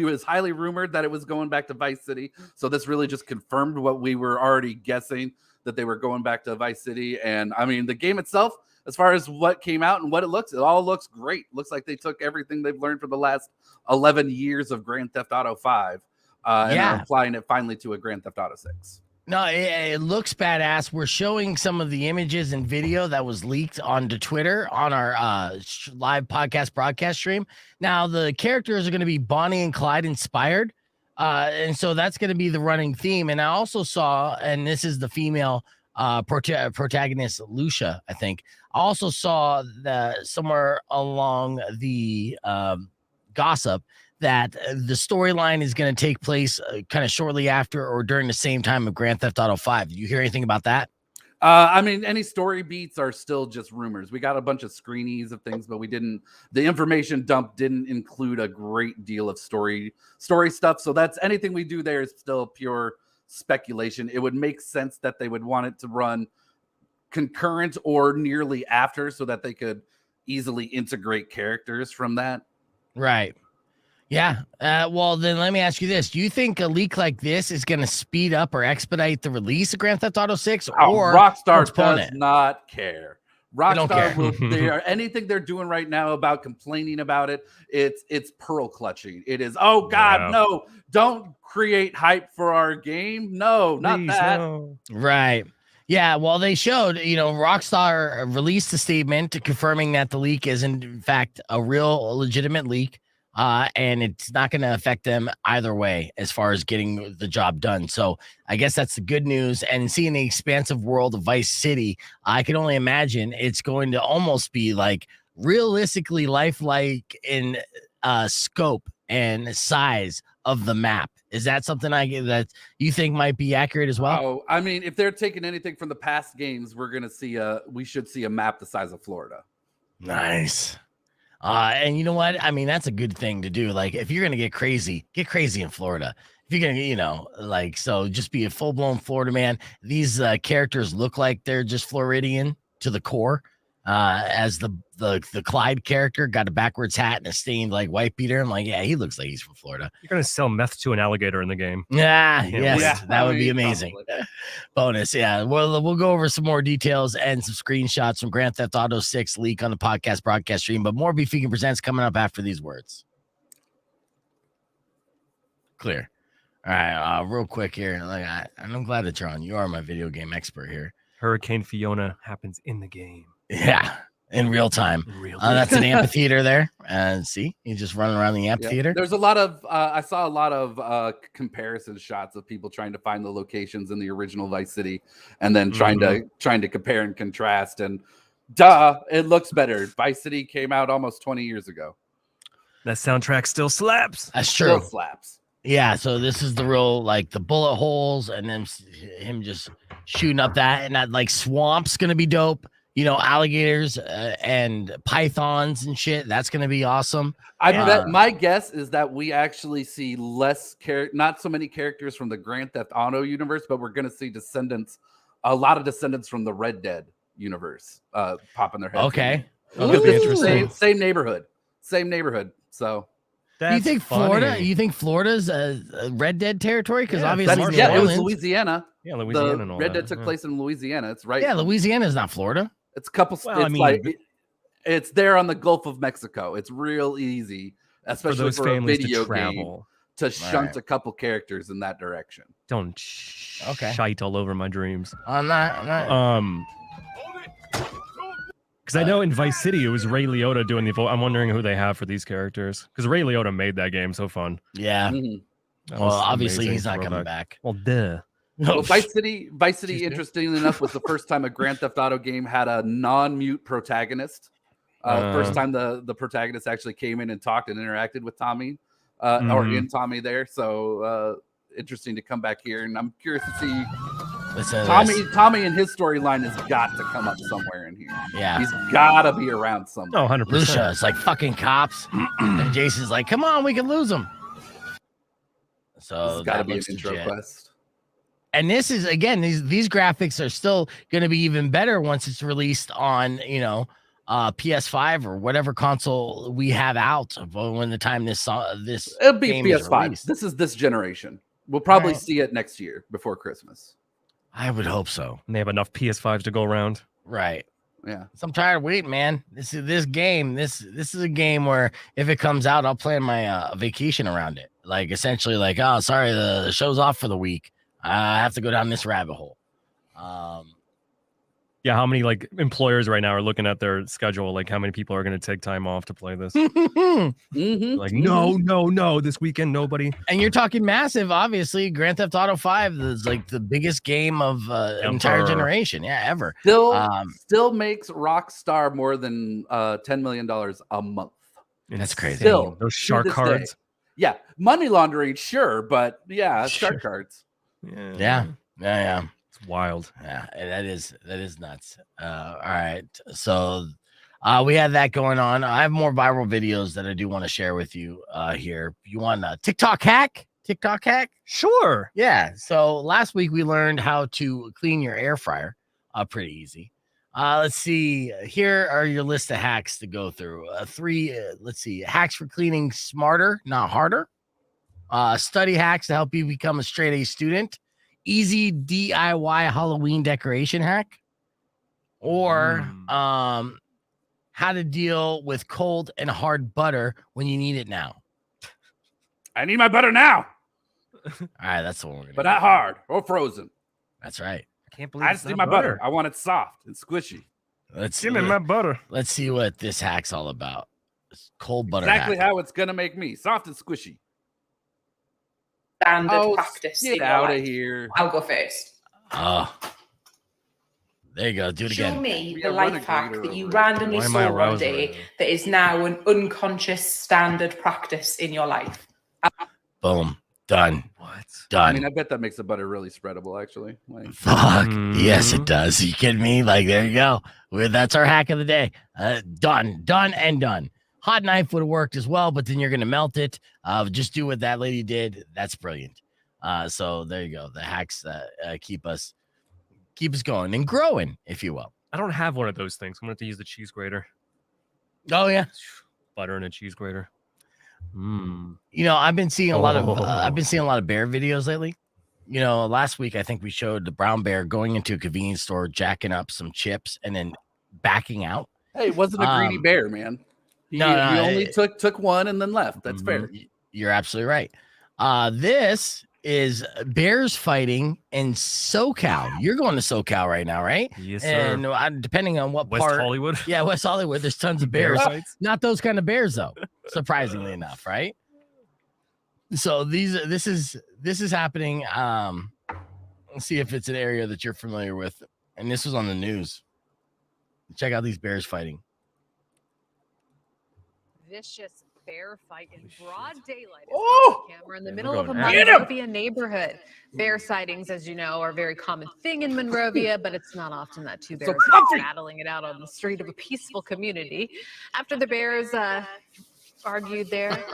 was highly rumored that it was going back to Vice City. So this really just confirmed what we were already guessing, that they were going back to Vice City. And I mean, the game itself, as far as what came out and what it all looks great. Looks like they took everything they've learned for the last 11 years of Grand Theft Auto 5 and are applying it finally to a Grand Theft Auto 6.
No, it looks badass. We're showing some of the images and video that was leaked onto Twitter on our live podcast broadcast stream. Now, the characters are going to be Bonnie and Clyde inspired. And so that's going to be the running theme. And I also saw, and this is the female protagonist, Lucia, I think. I also saw that somewhere along the gossip that the storyline is going to take place kind of shortly after or during the same time of Grand Theft Auto 5. Did you hear anything about that?
I mean, any story beats are still just rumors. We got a bunch of screenies of things, but the information dump didn't include a great deal of story stuff. So that's anything we do there is still pure speculation. It would make sense that they would want it to run concurrent or nearly after so that they could easily integrate characters from that.
Right. Yeah. Well, then let me ask you this. Do you think a leak like this is going to speed up or expedite the release of Grand Theft Auto 6? Or
Rockstar does not care.
Rockstar
anything they're doing right now about complaining about it, it's pearl clutching. It is, oh God, no, don't create hype for our game. No, not
Please,
that.
no.
Right. Yeah, well, they showed, Rockstar released a statement confirming that the leak is in fact a real legitimate leak. And it's not going to affect them either way as far as getting the job done. So I guess that's the good news. And seeing the expansive world of Vice City, I can only imagine it's going to almost be like realistically lifelike in scope and size of the map. Is that something that you think might be accurate as well?
Oh, I mean, if they're taking anything from the past games, we should see a map the size of Florida.
Nice. And you know what? I mean, that's a good thing to do. Like, if you're going to get crazy in Florida. If you're going to, so just be a full-blown Florida man. These characters look like they're just Floridian to the core. As the Clyde character got a backwards hat and a stained like white beater. I'm like, yeah, he looks like he's from Florida.
You're going to sell meth to an alligator in the game.
Yeah, yes, that would be amazing. Bonus, yeah. We'll go over some more details and some screenshots from Grand Theft Auto 6 leak on the podcast broadcast stream, but more Beef Vegan Presents coming up after these words. Clear. All right, real quick here. I'm glad that you're on. You are my video game expert here.
Hurricane Fiona happens in the game.
Yeah, in real time. That's an amphitheater there. And see, you just running around the amphitheater.
Yeah. There's a lot of I saw a lot of comparison shots of people trying to find the locations in the original Vice City, and then trying to compare and contrast. And it looks better. Vice City came out almost 20 years ago.
That soundtrack still slaps.
That's true.
Still slaps.
Yeah, so this is the real, like, the bullet holes and then him just shooting up that, and that like swamp's gonna be dope. Alligators and pythons and shit. That's going to be awesome.
My guess is that we actually see not so many characters from the Grand Theft Auto universe, but we're going to see a lot of descendants from the Red Dead universe popping their heads.
Okay.
Same neighborhood. So
do you think Florida? You think Florida's a Red Dead territory? Because obviously,
it was Louisiana.
Yeah, Louisiana
The
and all
Red
that.
Dead took
Yeah.
place in Louisiana. It's right.
Yeah, Louisiana's not Florida.
It's a couple.
Well,
It's
I mean,
like it's there on the Gulf of Mexico. It's real easy, especially
for those
a
families
video
to travel.
game, to shunt
Right.
a couple characters in that direction.
Don't
Okay.
shite all over my dreams.
I'm not.
Because I know in Vice City it was Ray Liotta doing the vote. I'm wondering who they have for these characters. Because Ray Liotta made that game so fun.
Yeah.
Mhm.
That
Well,
was
obviously
amazing
he's not coming
throwback.
back.
Well, duh.
Well, Vice City, interestingly enough, was the first time a Grand Theft Auto game had a non-mute protagonist. First time the protagonist actually came in and talked and interacted with Tommy, or in Tommy there. So interesting to come back here, and I'm curious to see
Listen to this.
Tommy and his storyline has got to come up somewhere in here.
Yeah.
He's got to be around somewhere.
No, 100%.
Lucia, it's like fucking cops. And Jason's like, come on, we can lose them. So
This has got to
that
be an
looks
intro
legit.
quest.
And this is again, these graphics are still going to be even better once it's released on PS5 or whatever console we have out when the time this
It'll be
game is
PS5.
released.
This is this generation. We'll probably
Alright.
see it next year before Christmas.
I would hope so.
And they have enough PS5s to go around.
Right.
Yeah.
So I'm tired of waiting, man. This game. This is a game where if it comes out, I'll plan my vacation around it. Like essentially, like, oh, sorry, the show's off for the week. I have to go down this rabbit hole.
Yeah, how many like employers right now are looking at their schedule? Like how many people are going to take time off to play this?
Mm-hmm.
Like, no, this weekend, nobody.
And you're talking massive, obviously. Grand Theft Auto 5 is like the biggest game of entire
Ever.
generation. Yeah, ever.
Still makes Rockstar more than $10 million a month.
That's crazy.
Still,
Those
to
shark
this
cards.
day. Yeah, money laundering, sure, but yeah, shark
Sure.
cards.
Yeah.
It's wild.
Yeah, and that is nuts. All right. So we have that going on. I have more viral videos that I do want to share with you here. You want a TikTok hack? TikTok hack?
Sure.
Yeah. So last week we learned how to clean your air fryer. Pretty easy. Let's see. Here are your list of hacks to go through. Let's see. Hacks for cleaning smarter, not harder. Study hacks to help you become a straight A student. Easy DIY Halloween decoration hack. Or how to deal with cold and hard butter when you need it now.
I need my butter now,
All right, that's the one we're gonna
but
do.
not hard or frozen.
That's right.
I can't believe
I just need my butter. I want it soft and squishy.
Let's
Give me my butter.
let's see what this hack's all about. This cold butter
Exactly
hack.
how it's gonna make me soft and squishy.
Standard practice.
Get out of here.
I'll go first.
Oh, there you go. Do it
Show
again.
me
We
the
are
life
running
hack
greater
that you
over it.
randomly
Why am I
saw one
aroused
day
right now?
that is now an unconscious standard practice in your life.
Boom. Done.
What?
I
Done.
mean, I bet that makes the butter really spreadable, actually. Like,
Fuck. Yes, it
Mhm.
does. You kidding me? Like, there you go. That's our hack of the day. Done and done. Hot knife would have worked as well, but then you're going to melt it. Just do what that lady did. That's brilliant. So there you go. The hacks that keep us going and growing, if you will.
I don't have one of those things. I'm going to have to use the cheese grater.
Oh, yeah.
Butter and a cheese grater.
You know, I've been seeing a lot of bear videos lately. You know, last week I think we showed the brown bear going into a convenience store, jacking up some chips, and then backing out.
hey, it wasn't a greedy bear, man. He
no,
only took one and then left. That's fair.
You're absolutely right. This is bears fighting in SoCal. You're going to SoCal right now, right?
Yes, sir.
And depending on what
West
part,
Hollywood.
yeah, West Hollywood. There's tons of bears.
fights?
Not those kind of bears, though. Surprisingly enough, right? So this is happening. Let's see if it's an area that you're familiar with. And this was on the news. Check out these bears fighting.
Vicious bear fight in broad daylight.
Oh!
Camera in the
Yeah,
middle
they're
of a
going
at it.
Monrovia neighborhood. Bear sightings, as you know, are a very common thing in Monrovia, but it's not often that two bears are
comfy.
battling it out on the street of a peaceful community. After the bears argued there,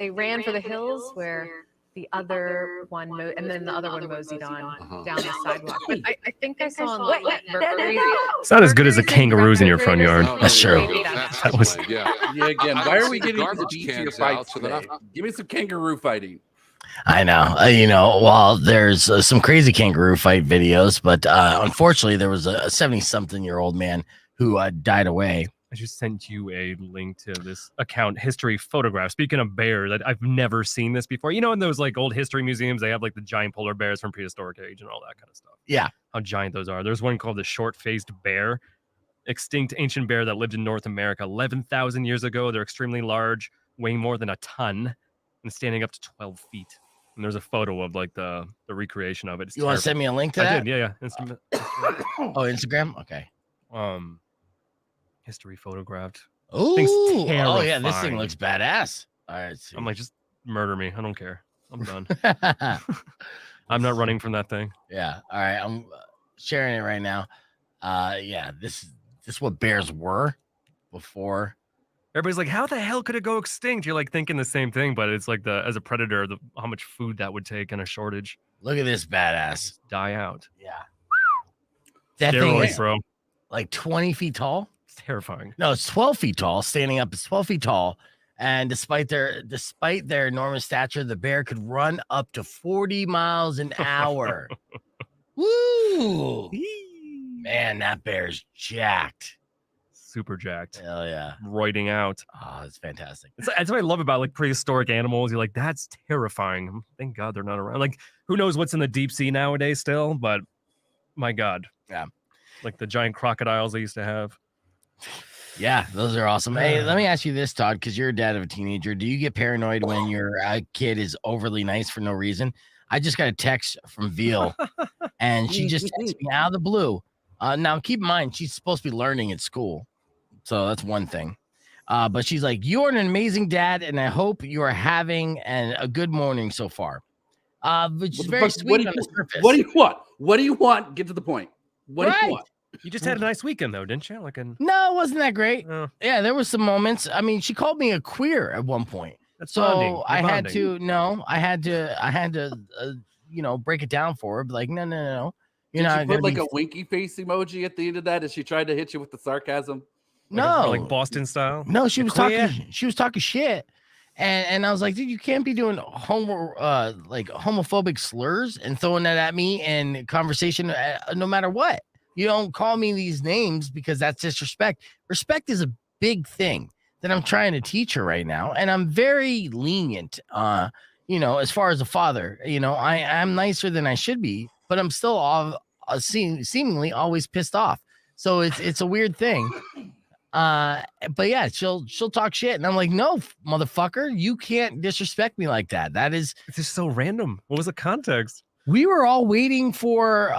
they ran for the hills where the other one and then the other one moseyed on down the sidewalk. But I think I saw on the
It's not as good as the kangaroos in your front yard.
That's true.
That was
Yeah, again, why are we getting
garbage
the beach here
cans out
fights
so that
today? Give me some kangaroo fighting.
I know. Well, there's some crazy kangaroo fight videos, but unfortunately, there was a 70-something-year-old man who died away.
I just sent you a link to this account, History Photograph. Speaking of bears, I've never seen this before. You know, in those like old history museums, they have like the giant polar bears from prehistoric age and all that kind of stuff.
Yeah.
How giant those are. There's one called the short-faced bear, extinct ancient bear that lived in North America 11,000 years ago. They're extremely large, weighing more than a ton, and standing up to 12 feet. And there's a photo of like the recreation of it. It's
You want to send me a link to that?
I did, yeah.
Oh, Instagram? Okay.
History photographed.
Oh, yeah, this thing looks badass. All right,
I'm like, just murder me. I don't care. I'm done. I'm not running from that thing.
Yeah. All right, I'm sharing it right now. Yeah, this is what bears were before.
Everybody's like, how the hell could it go extinct? You're like thinking the same thing, but it's like as a predator, how much food that would take in a shortage.
Look at this badass.
Just die out.
Yeah. That
Steroids,
thing is
bro.
like 20 feet tall.
Terrifying.
No, it's 12 feet tall. Standing up, it's 12 feet tall. And despite their enormous stature, the bear could run up to 40 miles an hour. Woo! Man, that bear's jacked.
Super jacked.
Hell yeah.
Roiding out.
Oh, it's fantastic.
That's what I love about like prehistoric animals. You're like, that's terrifying. Thank God they're not around. Like, who knows what's in the deep sea nowadays still, but my God.
Yeah.
Like the giant crocodiles they used to have.
Yeah, those are awesome. Hey, let me ask you this, Todd, because you're a dad of a teenager. Do you get paranoid when your kid is overly nice for no reason? I just got a text from Veal, and she just texted me out of the blue. Now, keep in mind, she's supposed to be learning at school, so that's one thing. But she's like, "You're an amazing dad, and I hope you are having a good morning so far." Which is very sweet on the surface.
What do you want? What do you want? Get to the point. What do you want?
You just had a nice weekend, though, didn't you?
No, it wasn't that great. Yeah, there was some moments. I mean, she called me a queer at one point.
That's
so
bonding.
I had to, break it down for her. But like, no.
Did you put like a winky face emoji at the end of that as she tried to hit you with the sarcasm?
No,
like Boston style.
No, she was talking shit. And I was like, dude, you can't be doing homophobic slurs and throwing that at me in conversation, no matter what. You don't call me these names because that's disrespect. Respect is a big thing that I'm trying to teach her right now. And I'm very lenient, as far as a father. I'm nicer than I should be, but I'm still seemingly always pissed off. So it's a weird thing. But yeah, she'll talk shit. And I'm like, no, motherfucker, you can't disrespect me like that. It's
just so random. What was the context?
We were all waiting for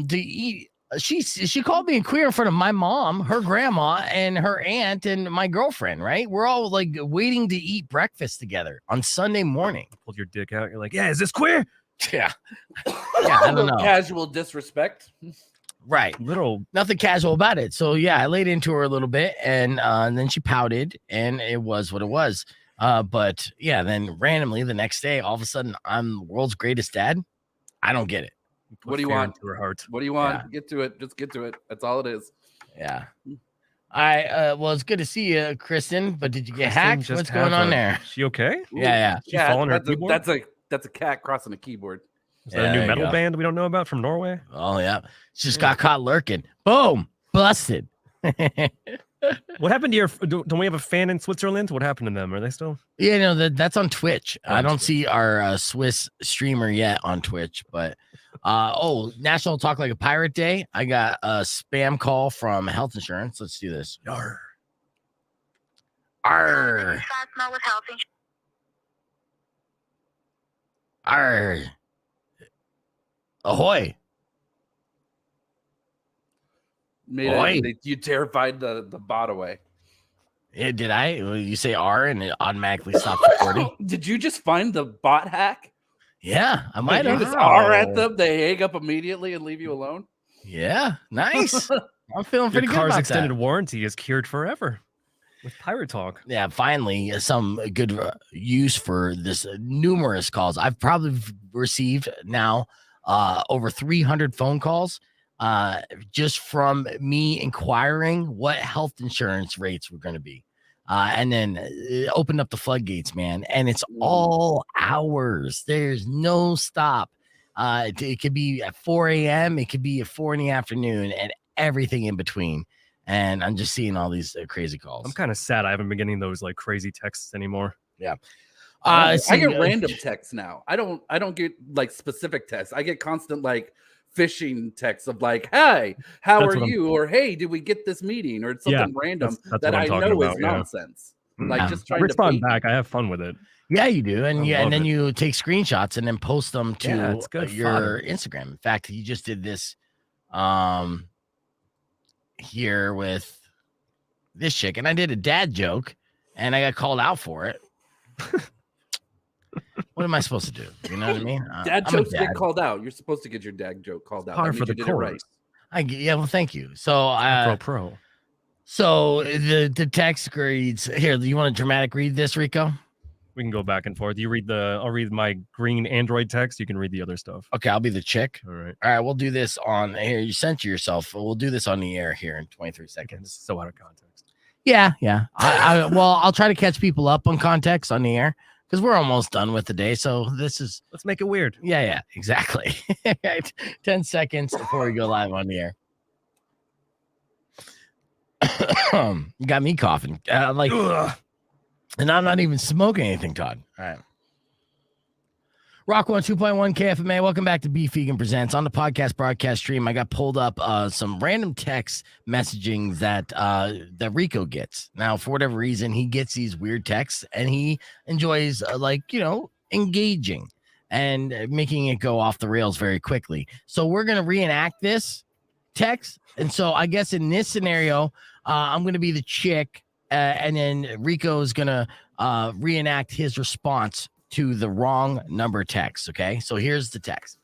to eat. She called me a queer in front of my mom, her grandma, and her aunt, and my girlfriend, right? We're all like waiting to eat breakfast together on Sunday morning.
Pulled your dick out. You're like, yeah, is this queer?
Yeah. Yeah, I don't know.
Casual disrespect.
Right. Nothing casual about it. So yeah, I laid into her a little bit, and then she pouted, and it was what it was. But yeah, then randomly the next day, all of a sudden, I'm the world's greatest dad. I don't get it.
What do you want?
To her heart.
What do you want?
Yeah.
Get to it. Just get to it. That's all it is.
Yeah. Well, it's good to see you, Kristen. But did you get hacked? What's going on there?
She okay?
Yeah.
She's falling her keyboard?
That's a cat crossing a keyboard.
Is that a new metal band we don't know about from Norway?
Oh yeah, she just got caught lurking. Boom, busted.
What happened to your? Don't we have a fan in Switzerland? What happened to them? Are they still?
Yeah, no, that's on Twitch. I don't see our Swiss streamer yet on Twitch, but National Talk Like a Pirate Day. I got a spam call from health insurance. Let's do this. Arr. Arr. Arr. Ahoy.
You terrified the bot away.
Yeah, did I? You say R and it automatically stopped recording?
Did you just find the bot hack?
Yeah, I might have.
You just R at them, they hang up immediately and leave you alone?
Yeah, nice. I'm feeling pretty good
car's
about
extended
that.
warranty is cured forever with Pirate Talk.
Yeah, finally, some good use for this numerous calls. I've probably received now over 300 phone calls just from me inquiring what health insurance rates were going to be. and then it opened up the floodgates, man. And it's all hours. There's no stop. It could be at 4 a.m. It could be at 4 in the afternoon, and everything in between. And I'm just seeing all these crazy calls.
I'm kind of sad I haven't been getting those like crazy texts anymore.
Yeah.
I get random texts now. I don't get like specific texts. I get constant like phishing texts of like, "Hey, how are you?" or "Hey, did we get this meeting?" or it's something random
that's
that I know
about,
is nonsense. Like just trying
to respond
to
back. I have fun with it.
Yeah, you do, and then you take screenshots and then post them to your Instagram. In fact, you just did this, here with this chick, and I did a dad joke, and I got called out for it. What am I supposed to do? You know what I mean?
Dad jokes get called out. You're supposed to get your dad joke called out.
Hard for the chorus.
Yeah, well, thank you. So,
pro.
So the text reads here. Do you want a dramatic read this, Rico?
We can go back and forth. I'll read my green Android text. You can read the other stuff.
Okay, I'll be the chick.
All right.
We'll do this on here. You censor yourself. We'll do this on the air here in 23 seconds.
So out of context.
Yeah. Well, I'll try to catch people up on context on the air because we're almost done with the day. So let's
make it weird.
Yeah, exactly. 10 seconds before we go live on the air. You got me coughing. And I'm not even smoking anything, Todd. All right. Rock 102.1 KFMA. Welcome back to Beef Vegan Presents. On the podcast broadcast stream, I got pulled up some random text messaging that Rico gets. Now, for whatever reason, he gets these weird texts and he enjoys engaging and making it go off the rails very quickly. So we're going to reenact this text. And so I guess in this scenario, I'm going to be the chick. And then Rico's going to reenact his response to the wrong number text. Okay, so here's the text.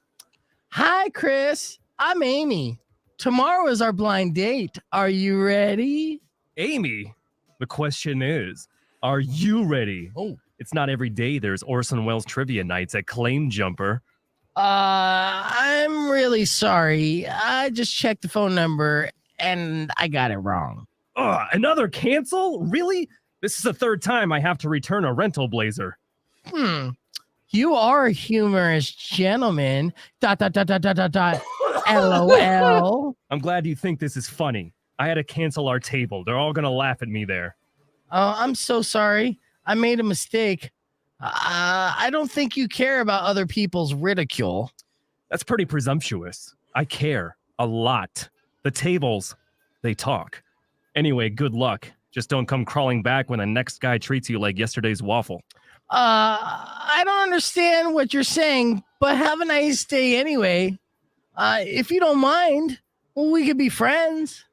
Hi, Chris. I'm Amy. Tomorrow is our blind date. Are you ready?
Amy, the question is, are you ready?
Oh.
It's not every day there's Orson Welles trivia nights at Claim Jumper.
I'm really sorry. I just checked the phone number and I got it wrong.
Another cancel? Really? This is the third time I have to return a rental blazer.
You are a humorous gentleman. ... LOL.
I'm glad you think this is funny. I had to cancel our table. They're all gonna laugh at me there.
Oh, I'm so sorry. I made a mistake. I don't think you care about other people's ridicule.
That's pretty presumptuous. I care a lot. The tables, they talk. Anyway, good luck. Just don't come crawling back when the next guy treats you like yesterday's waffle.
I don't understand what you're saying, but have a nice day anyway. If you don't mind, well, we could be friends.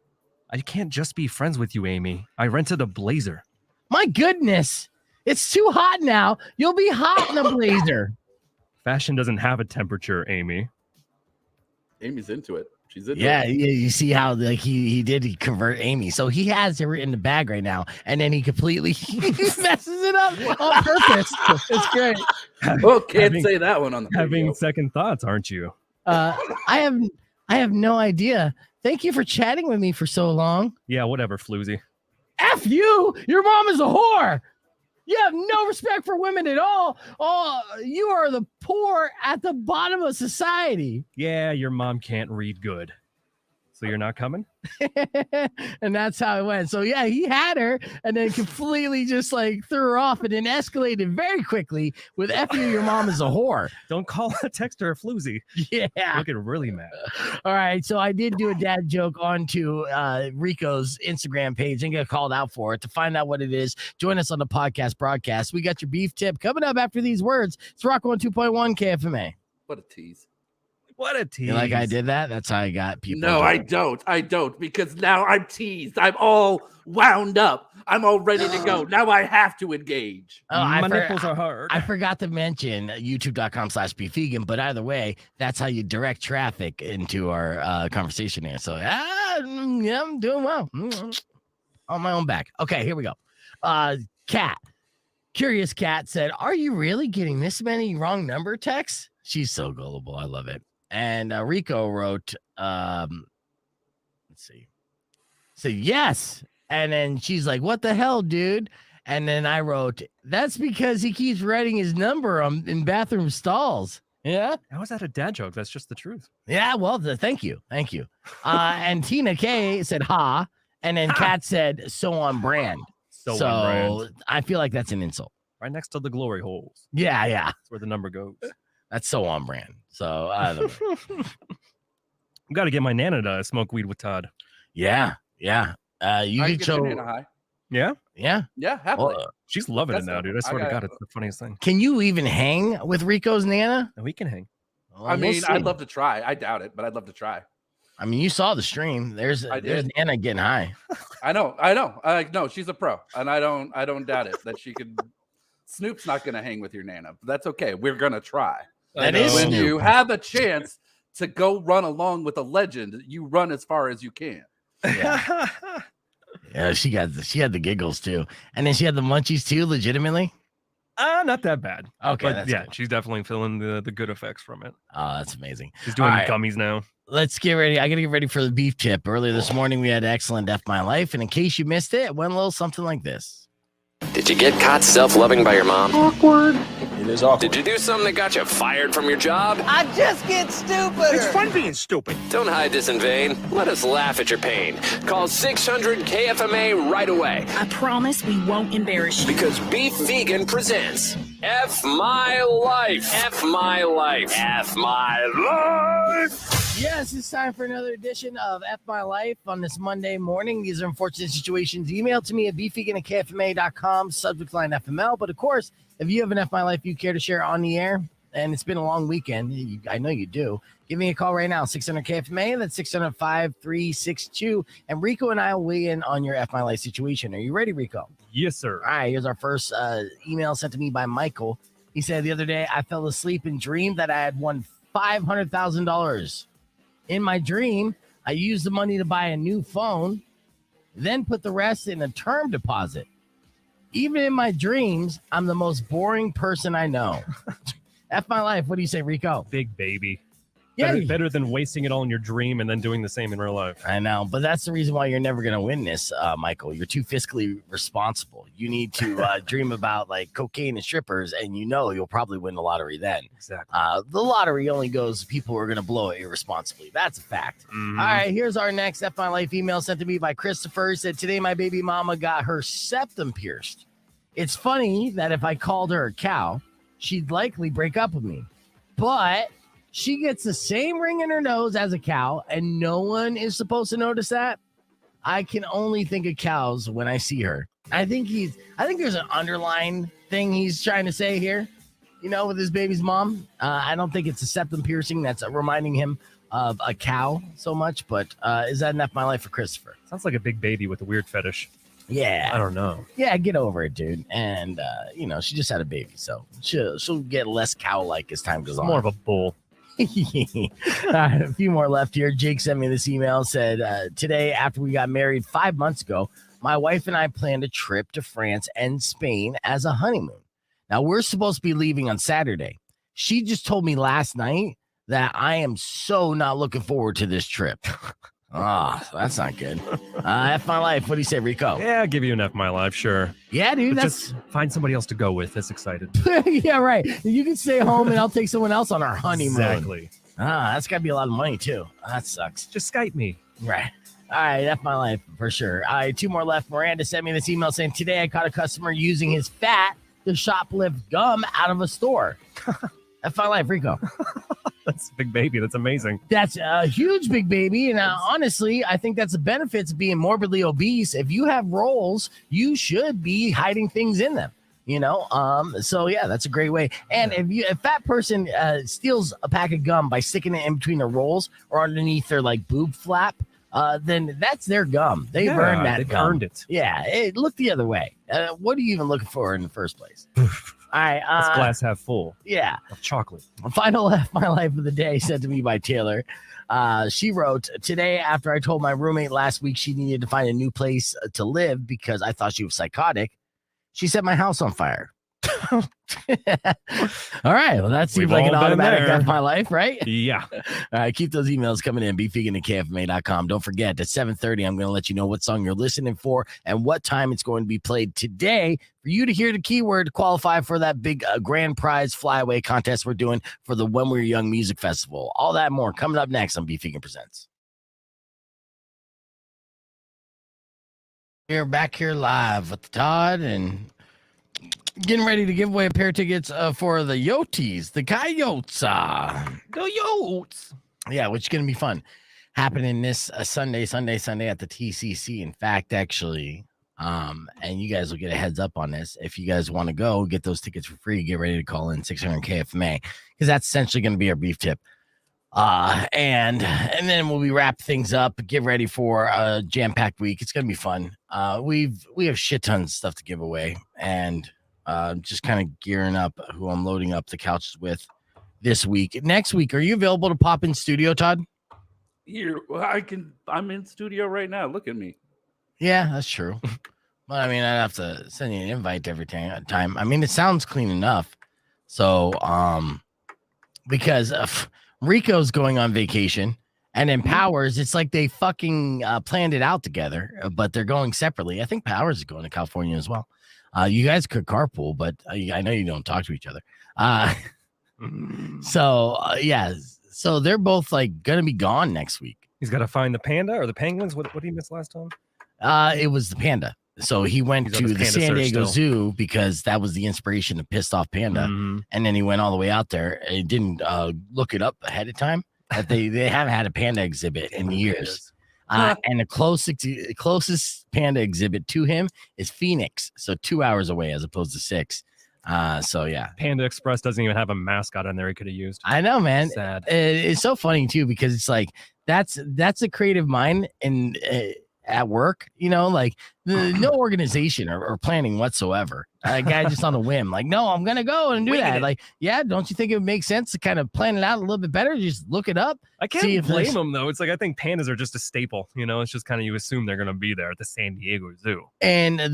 I can't just be friends with you, Amy. I rented a blazer.
My goodness. It's too hot now. You'll be hot in a blazer.
Fashion doesn't have a temperature, Amy.
Amy's into it. She's into it.
Yeah, you see how he convert Amy. So he has it in the bag right now, and then he completely messes it up on purpose. It's great.
Well, can't say that one on the
having
radio.
Second thoughts, aren't you?
I have no idea. Thank you for chatting with me for so long.
Yeah, whatever, floozy.
F you! Your mom is a whore! You have no respect for women at all. Oh, you are the poor at the bottom of society.
Yeah, your mom can't read good. So you're not coming?
And that's how it went. So yeah, he had her and then completely just like threw her off and then escalated very quickly with F you, your mom is a whore.
Don't call a texter a floozy.
Yeah.
You'll get really mad.
All right. So I did do a dad joke onto Rico's Instagram page and get called out for it. To find out what it is, join us on the podcast broadcast. We got your beef tip coming up after these words. It's Rock 102.1 KFMA.
What a tease.
What a tease.
You like I did that? That's how I got people.
No, I don't, because now I'm teased. I'm all wound up. I'm all ready to go. Now I have to engage.
Oh,
my nipples are hard.
I forgot to mention youtube.com/beefvegan, but either way, that's how you direct traffic into our conversation here. So yeah, I'm doing well. On my own back. Okay, here we go. Curious Cat said, "Are you really getting this many wrong number texts?" She's so gullible. I love it. And Rico wrote, let's see. So yes, And then she's like, what the hell, dude? And then I wrote, that's because he keeps writing his number in bathroom stalls. Yeah.
How is that a dad joke? That's just the truth.
Yeah. Well, thank you. And Tina K said, ha. And then Kat said, so on brand. So on brand. I feel like that's an insult.
Right next to the glory holes.
Yeah.
That's where the number goes.
That's so on brand. So I don't know.
Got to get my Nana to smoke weed with Todd.
Yeah. You could show.
Yeah.
Happily.
She's loving it now, dude. I swear to God, it's the funniest thing.
Can you even hang with Rico's Nana?
No, we can hang.
Well,
I mean, I'd love to try. I doubt it, but I'd love to try.
I mean, you saw the stream. There's Nana getting high.
I know. No, she's a pro, and I don't doubt it that she could. Snoop's not going to hang with your Nana, but that's okay. We're going to try.
That is
when
Snoop.
You have a chance to go run along with a legend. You run as far as you can.
Yeah. Yeah, she had the giggles too, and then she had the munchies too. Legitimately,
not that bad.
Okay,
but yeah, she's definitely feeling the good effects from it.
Oh, that's amazing.
She's doing gummies now.
Let's get ready. I got to get ready for the beef tip. Earlier this morning, we had excellent F My Life, and in case you missed it went a little something like this.
Did you get caught self-loving by your mom?
Awkward. It is awkward.
Did you do something that got you fired from your job?
I just get stupid. It's fun being stupid.
Don't hide this in vain. Let us laugh at your pain. Call 600 KFMA right away.
I promise we won't embarrass you.
Because Beef Vegan presents F My Life. F My Life. F My Life.
Yes, it's time for another edition of F My Life on this Monday morning. These are unfortunate situations. Email to me at beefvegan@kfma.com, subject line FML. But of course, if you have an F My Life you care to share on the air, and it's been a long weekend, I know you do, give me a call right now, 600 KFMA, that's 600-5362, and Rico and I will weigh in on your F My Life situation. Are you ready, Rico?
Yes, sir.
All right, here's our first email sent to me by Michael. He said, the other day, I fell asleep and dreamed that I had won $500,000. In my dream, I used the money to buy a new phone, then put the rest in a term deposit. Even in my dreams, I'm the most boring person I know. F My Life. What do you say, Rico?
Big baby.
Yeah,
better than wasting it all in your dream and then doing the same in real life.
I know, but that's the reason why you're never going to win this, Michael. You're too fiscally responsible. You need to dream about like cocaine and strippers, and you'll probably win the lottery then.
Exactly.
The lottery only goes to people who are going to blow it irresponsibly. That's a fact.
Mm-hmm.
All right, here's our next F My Life email sent to me by Christopher. He said, today my baby mama got her septum pierced. It's funny that if I called her a cow, she'd likely break up with me. But she gets the same ring in her nose as a cow, and no one is supposed to notice that. I can only think of cows when I see her. I think there's an underlying thing he's trying to say here, with his baby's mom. I don't think it's a septum piercing that's reminding him of a cow so much, but is that enough? My Life for Christopher?
Sounds like a big baby with a weird fetish.
Yeah.
I don't know.
Yeah, get over it, dude. And, she just had a baby, so she'll get less cow-like as time goes on.
More of a bull.
All right, a few more left here. Jake sent me this email, said, today, after we got married 5 months ago, my wife and I planned a trip to France and Spain as a honeymoon. Now, we're supposed to be leaving on Saturday. She just told me last night that I am so not looking forward to this trip. That's not good. F My Life. What do you say, Rico?
Yeah, I'll give you an F My Life, sure.
Yeah, dude.
But just find somebody else to go with. That's excited.
Yeah, right. You can stay home and I'll take someone else on our honeymoon.
Exactly.
That's got to be a lot of money, too. That sucks.
Just Skype me.
Right. All right, F My Life for sure. All right, 2 more left. Miranda sent me this email saying, today I caught a customer using his fat to shoplift gum out of a store. F My Life, Rico.
That's a big baby. That's amazing.
That's a huge big baby. And honestly, I think that's the benefits of being morbidly obese. If you have rolls, you should be hiding things in them. So yeah, that's a great way. And if a fat person steals a pack of gum by sticking it in between their rolls or underneath their like boob flap, then that's their gum. They've earned that.
They've
gum.
earned it.
Yeah, look the other way. What are you even looking for in the first place? All right,
this glass half full.
Yeah,
of chocolate.
Final F My Life of the day sent to me by Taylor. She wrote, today after I told my roommate last week she needed to find a new place to live because I thought she was psychotic, she set my house on fire. All right. Well, that seems
We've
like an
all been
automatic
there.
F My Life, right?
Yeah.
All right. Keep those emails coming in. BeefVegan@KFMA.com. Don't forget at 7:30, I'm going to let you know what song you're listening for and what time it's going to be played today for you to hear the keyword to qualify for that big grand prize flyaway contest we're doing for the When We Were Young Music Festival. All that more coming up next on Beef Vegan Presents. We're back here live with Todd and getting ready to give away a pair of tickets for the Yotes, the Coyotes. The Yotes. Yeah, which is going to be fun. Happening this Sunday at the TCC. In fact, actually, and you guys will get a heads up on this. If you guys want to go, get those tickets for free. Get ready to call in 600 KFMA because that's essentially going to be our beef tip. And then we'll be wrap things up, get ready for a jam-packed week. It's gonna be fun. We have shit tons of stuff to give away, and just kind of gearing up who I'm loading up the couches with this week. Next week, are you available to pop in studio, Todd?
Here, I'm in studio right now. Look at me.
Yeah, that's true. But I mean, I'd have to send you an invite every time. I mean, it sounds clean enough. So, because Rico's going on vacation, and then Powers, it's like they fucking planned it out together, but they're going separately. I think Powers is going to California as well. You guys could carpool, but I know you don't talk to each other. So they're both like gonna be gone next week.
He's got to find the panda or the penguins. What did he miss last time?
It was the panda. So he went to the San Diego Zoo because that was the inspiration of Pissed Off Panda.
Mm-hmm.
And then he went all the way out there and didn't look it up ahead of time. That they haven't had a panda exhibit in years. And the closest panda exhibit to him is Phoenix. So 2 hours away as opposed to 6. So yeah.
Panda Express doesn't even have a mascot on there he could have used.
I know, man.
Sad.
It's so funny too, because it's like, that's a creative mind in at work, you know, like no organization or planning whatsoever. A guy just on a whim, like, no, I'm gonna go and do that. Like, yeah, don't you think it would make sense to kind of plan it out a little bit better? Just look it up.
I can't blame him though. It's like I think pandas are just a staple. You know, it's just kind of you assume they're gonna be there at the San Diego Zoo.
And in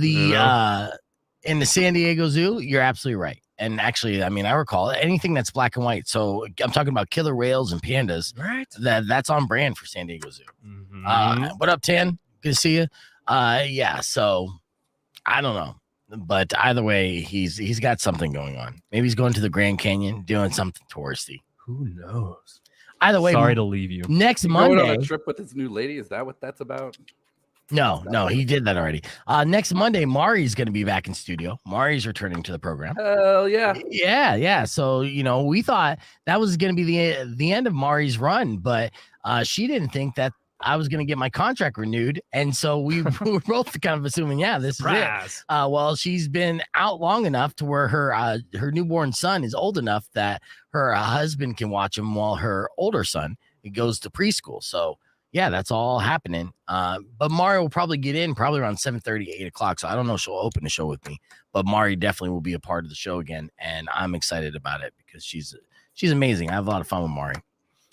the San Diego Zoo, you're absolutely right. And actually, I mean, I recall anything that's black and white. So I'm talking about killer whales and pandas.
Right.
That's on brand for San Diego Zoo.
Mm-hmm.
What up, Tan? Good to see you. Yeah. So I don't know, but either way, he's got something going on. Maybe he's going to the Grand Canyon, doing something touristy.
Who knows?
Either way,
sorry to leave you.
Next Monday,
going on a trip with his new lady. Is that what that's about?
No, he did that already. Next Monday, Mari's going to be back in studio. Mari's returning to the program.
Hell yeah.
Yeah. So, you know, we thought that was going to be the end of Mari's run, but she didn't think that I was going to get my contract renewed. And so we were both kind of assuming, yeah, this is it. Well, she's been out long enough to where her newborn son is old enough that her husband can watch him while her older son goes to preschool. So, yeah, that's all happening. But Mari will probably get in probably around 7:30, 8 o'clock. So I don't know if she'll open the show with me, but Mari definitely will be a part of the show again. And I'm excited about it because she's amazing. I have a lot of fun with Mari.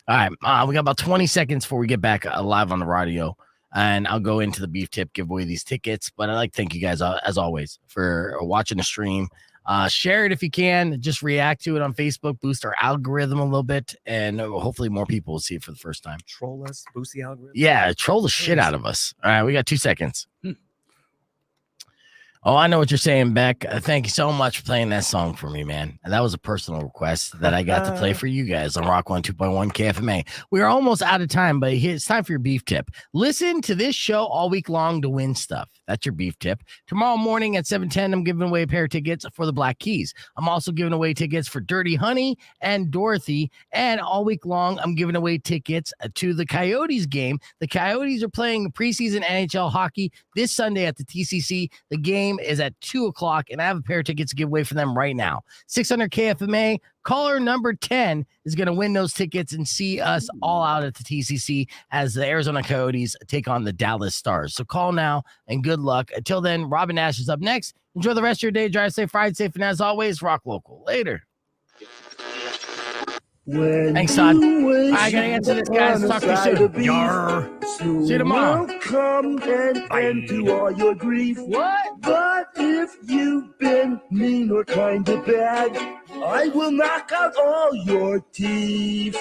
All right. We got about 20 seconds before we get back live on the radio, and I'll go into the beef tip, give away these tickets. But I'd like to thank you guys, as always, for watching the stream. Share it if you can. Just react to it on Facebook. Boost our algorithm a little bit, and hopefully more people will see it for the first time.
Troll us, boost the algorithm.
Yeah, troll the shit out of us. All right, we got 2 seconds. Oh, I know what you're saying, Beck. Thank you so much for playing that song for me, man. And that was a personal request that I got to play for you guys on Rock 102.1 KFMA. We are almost out of time, but it's time for your beef tip. Listen to this show all week long to win stuff. That's your beef tip. Tomorrow morning at 7:10, I'm giving away a pair of tickets for the Black Keys. I'm also giving away tickets for Dirty Honey and Dorothy. And all week long, I'm giving away tickets to the Coyotes game. The Coyotes are playing preseason NHL hockey this Sunday at the TCC. The game is at 2 o'clock, and I have a pair of tickets to give away for them right now. 600 KFMA. Caller number 10 is going to win those tickets and see us all out at the TCC as the Arizona Coyotes take on the Dallas Stars. So call now and good luck. Until then, Robin Nash is up next. Enjoy the rest of your day. Drive safe, ride safe, and as always, rock local. Later. Thanks, Todd. I got to answer this, guys. Talk to you soon. See you tomorrow.
Come and end to all your grief.
What?
But If you've been mean or kind of bad, I will knock out all your teeth.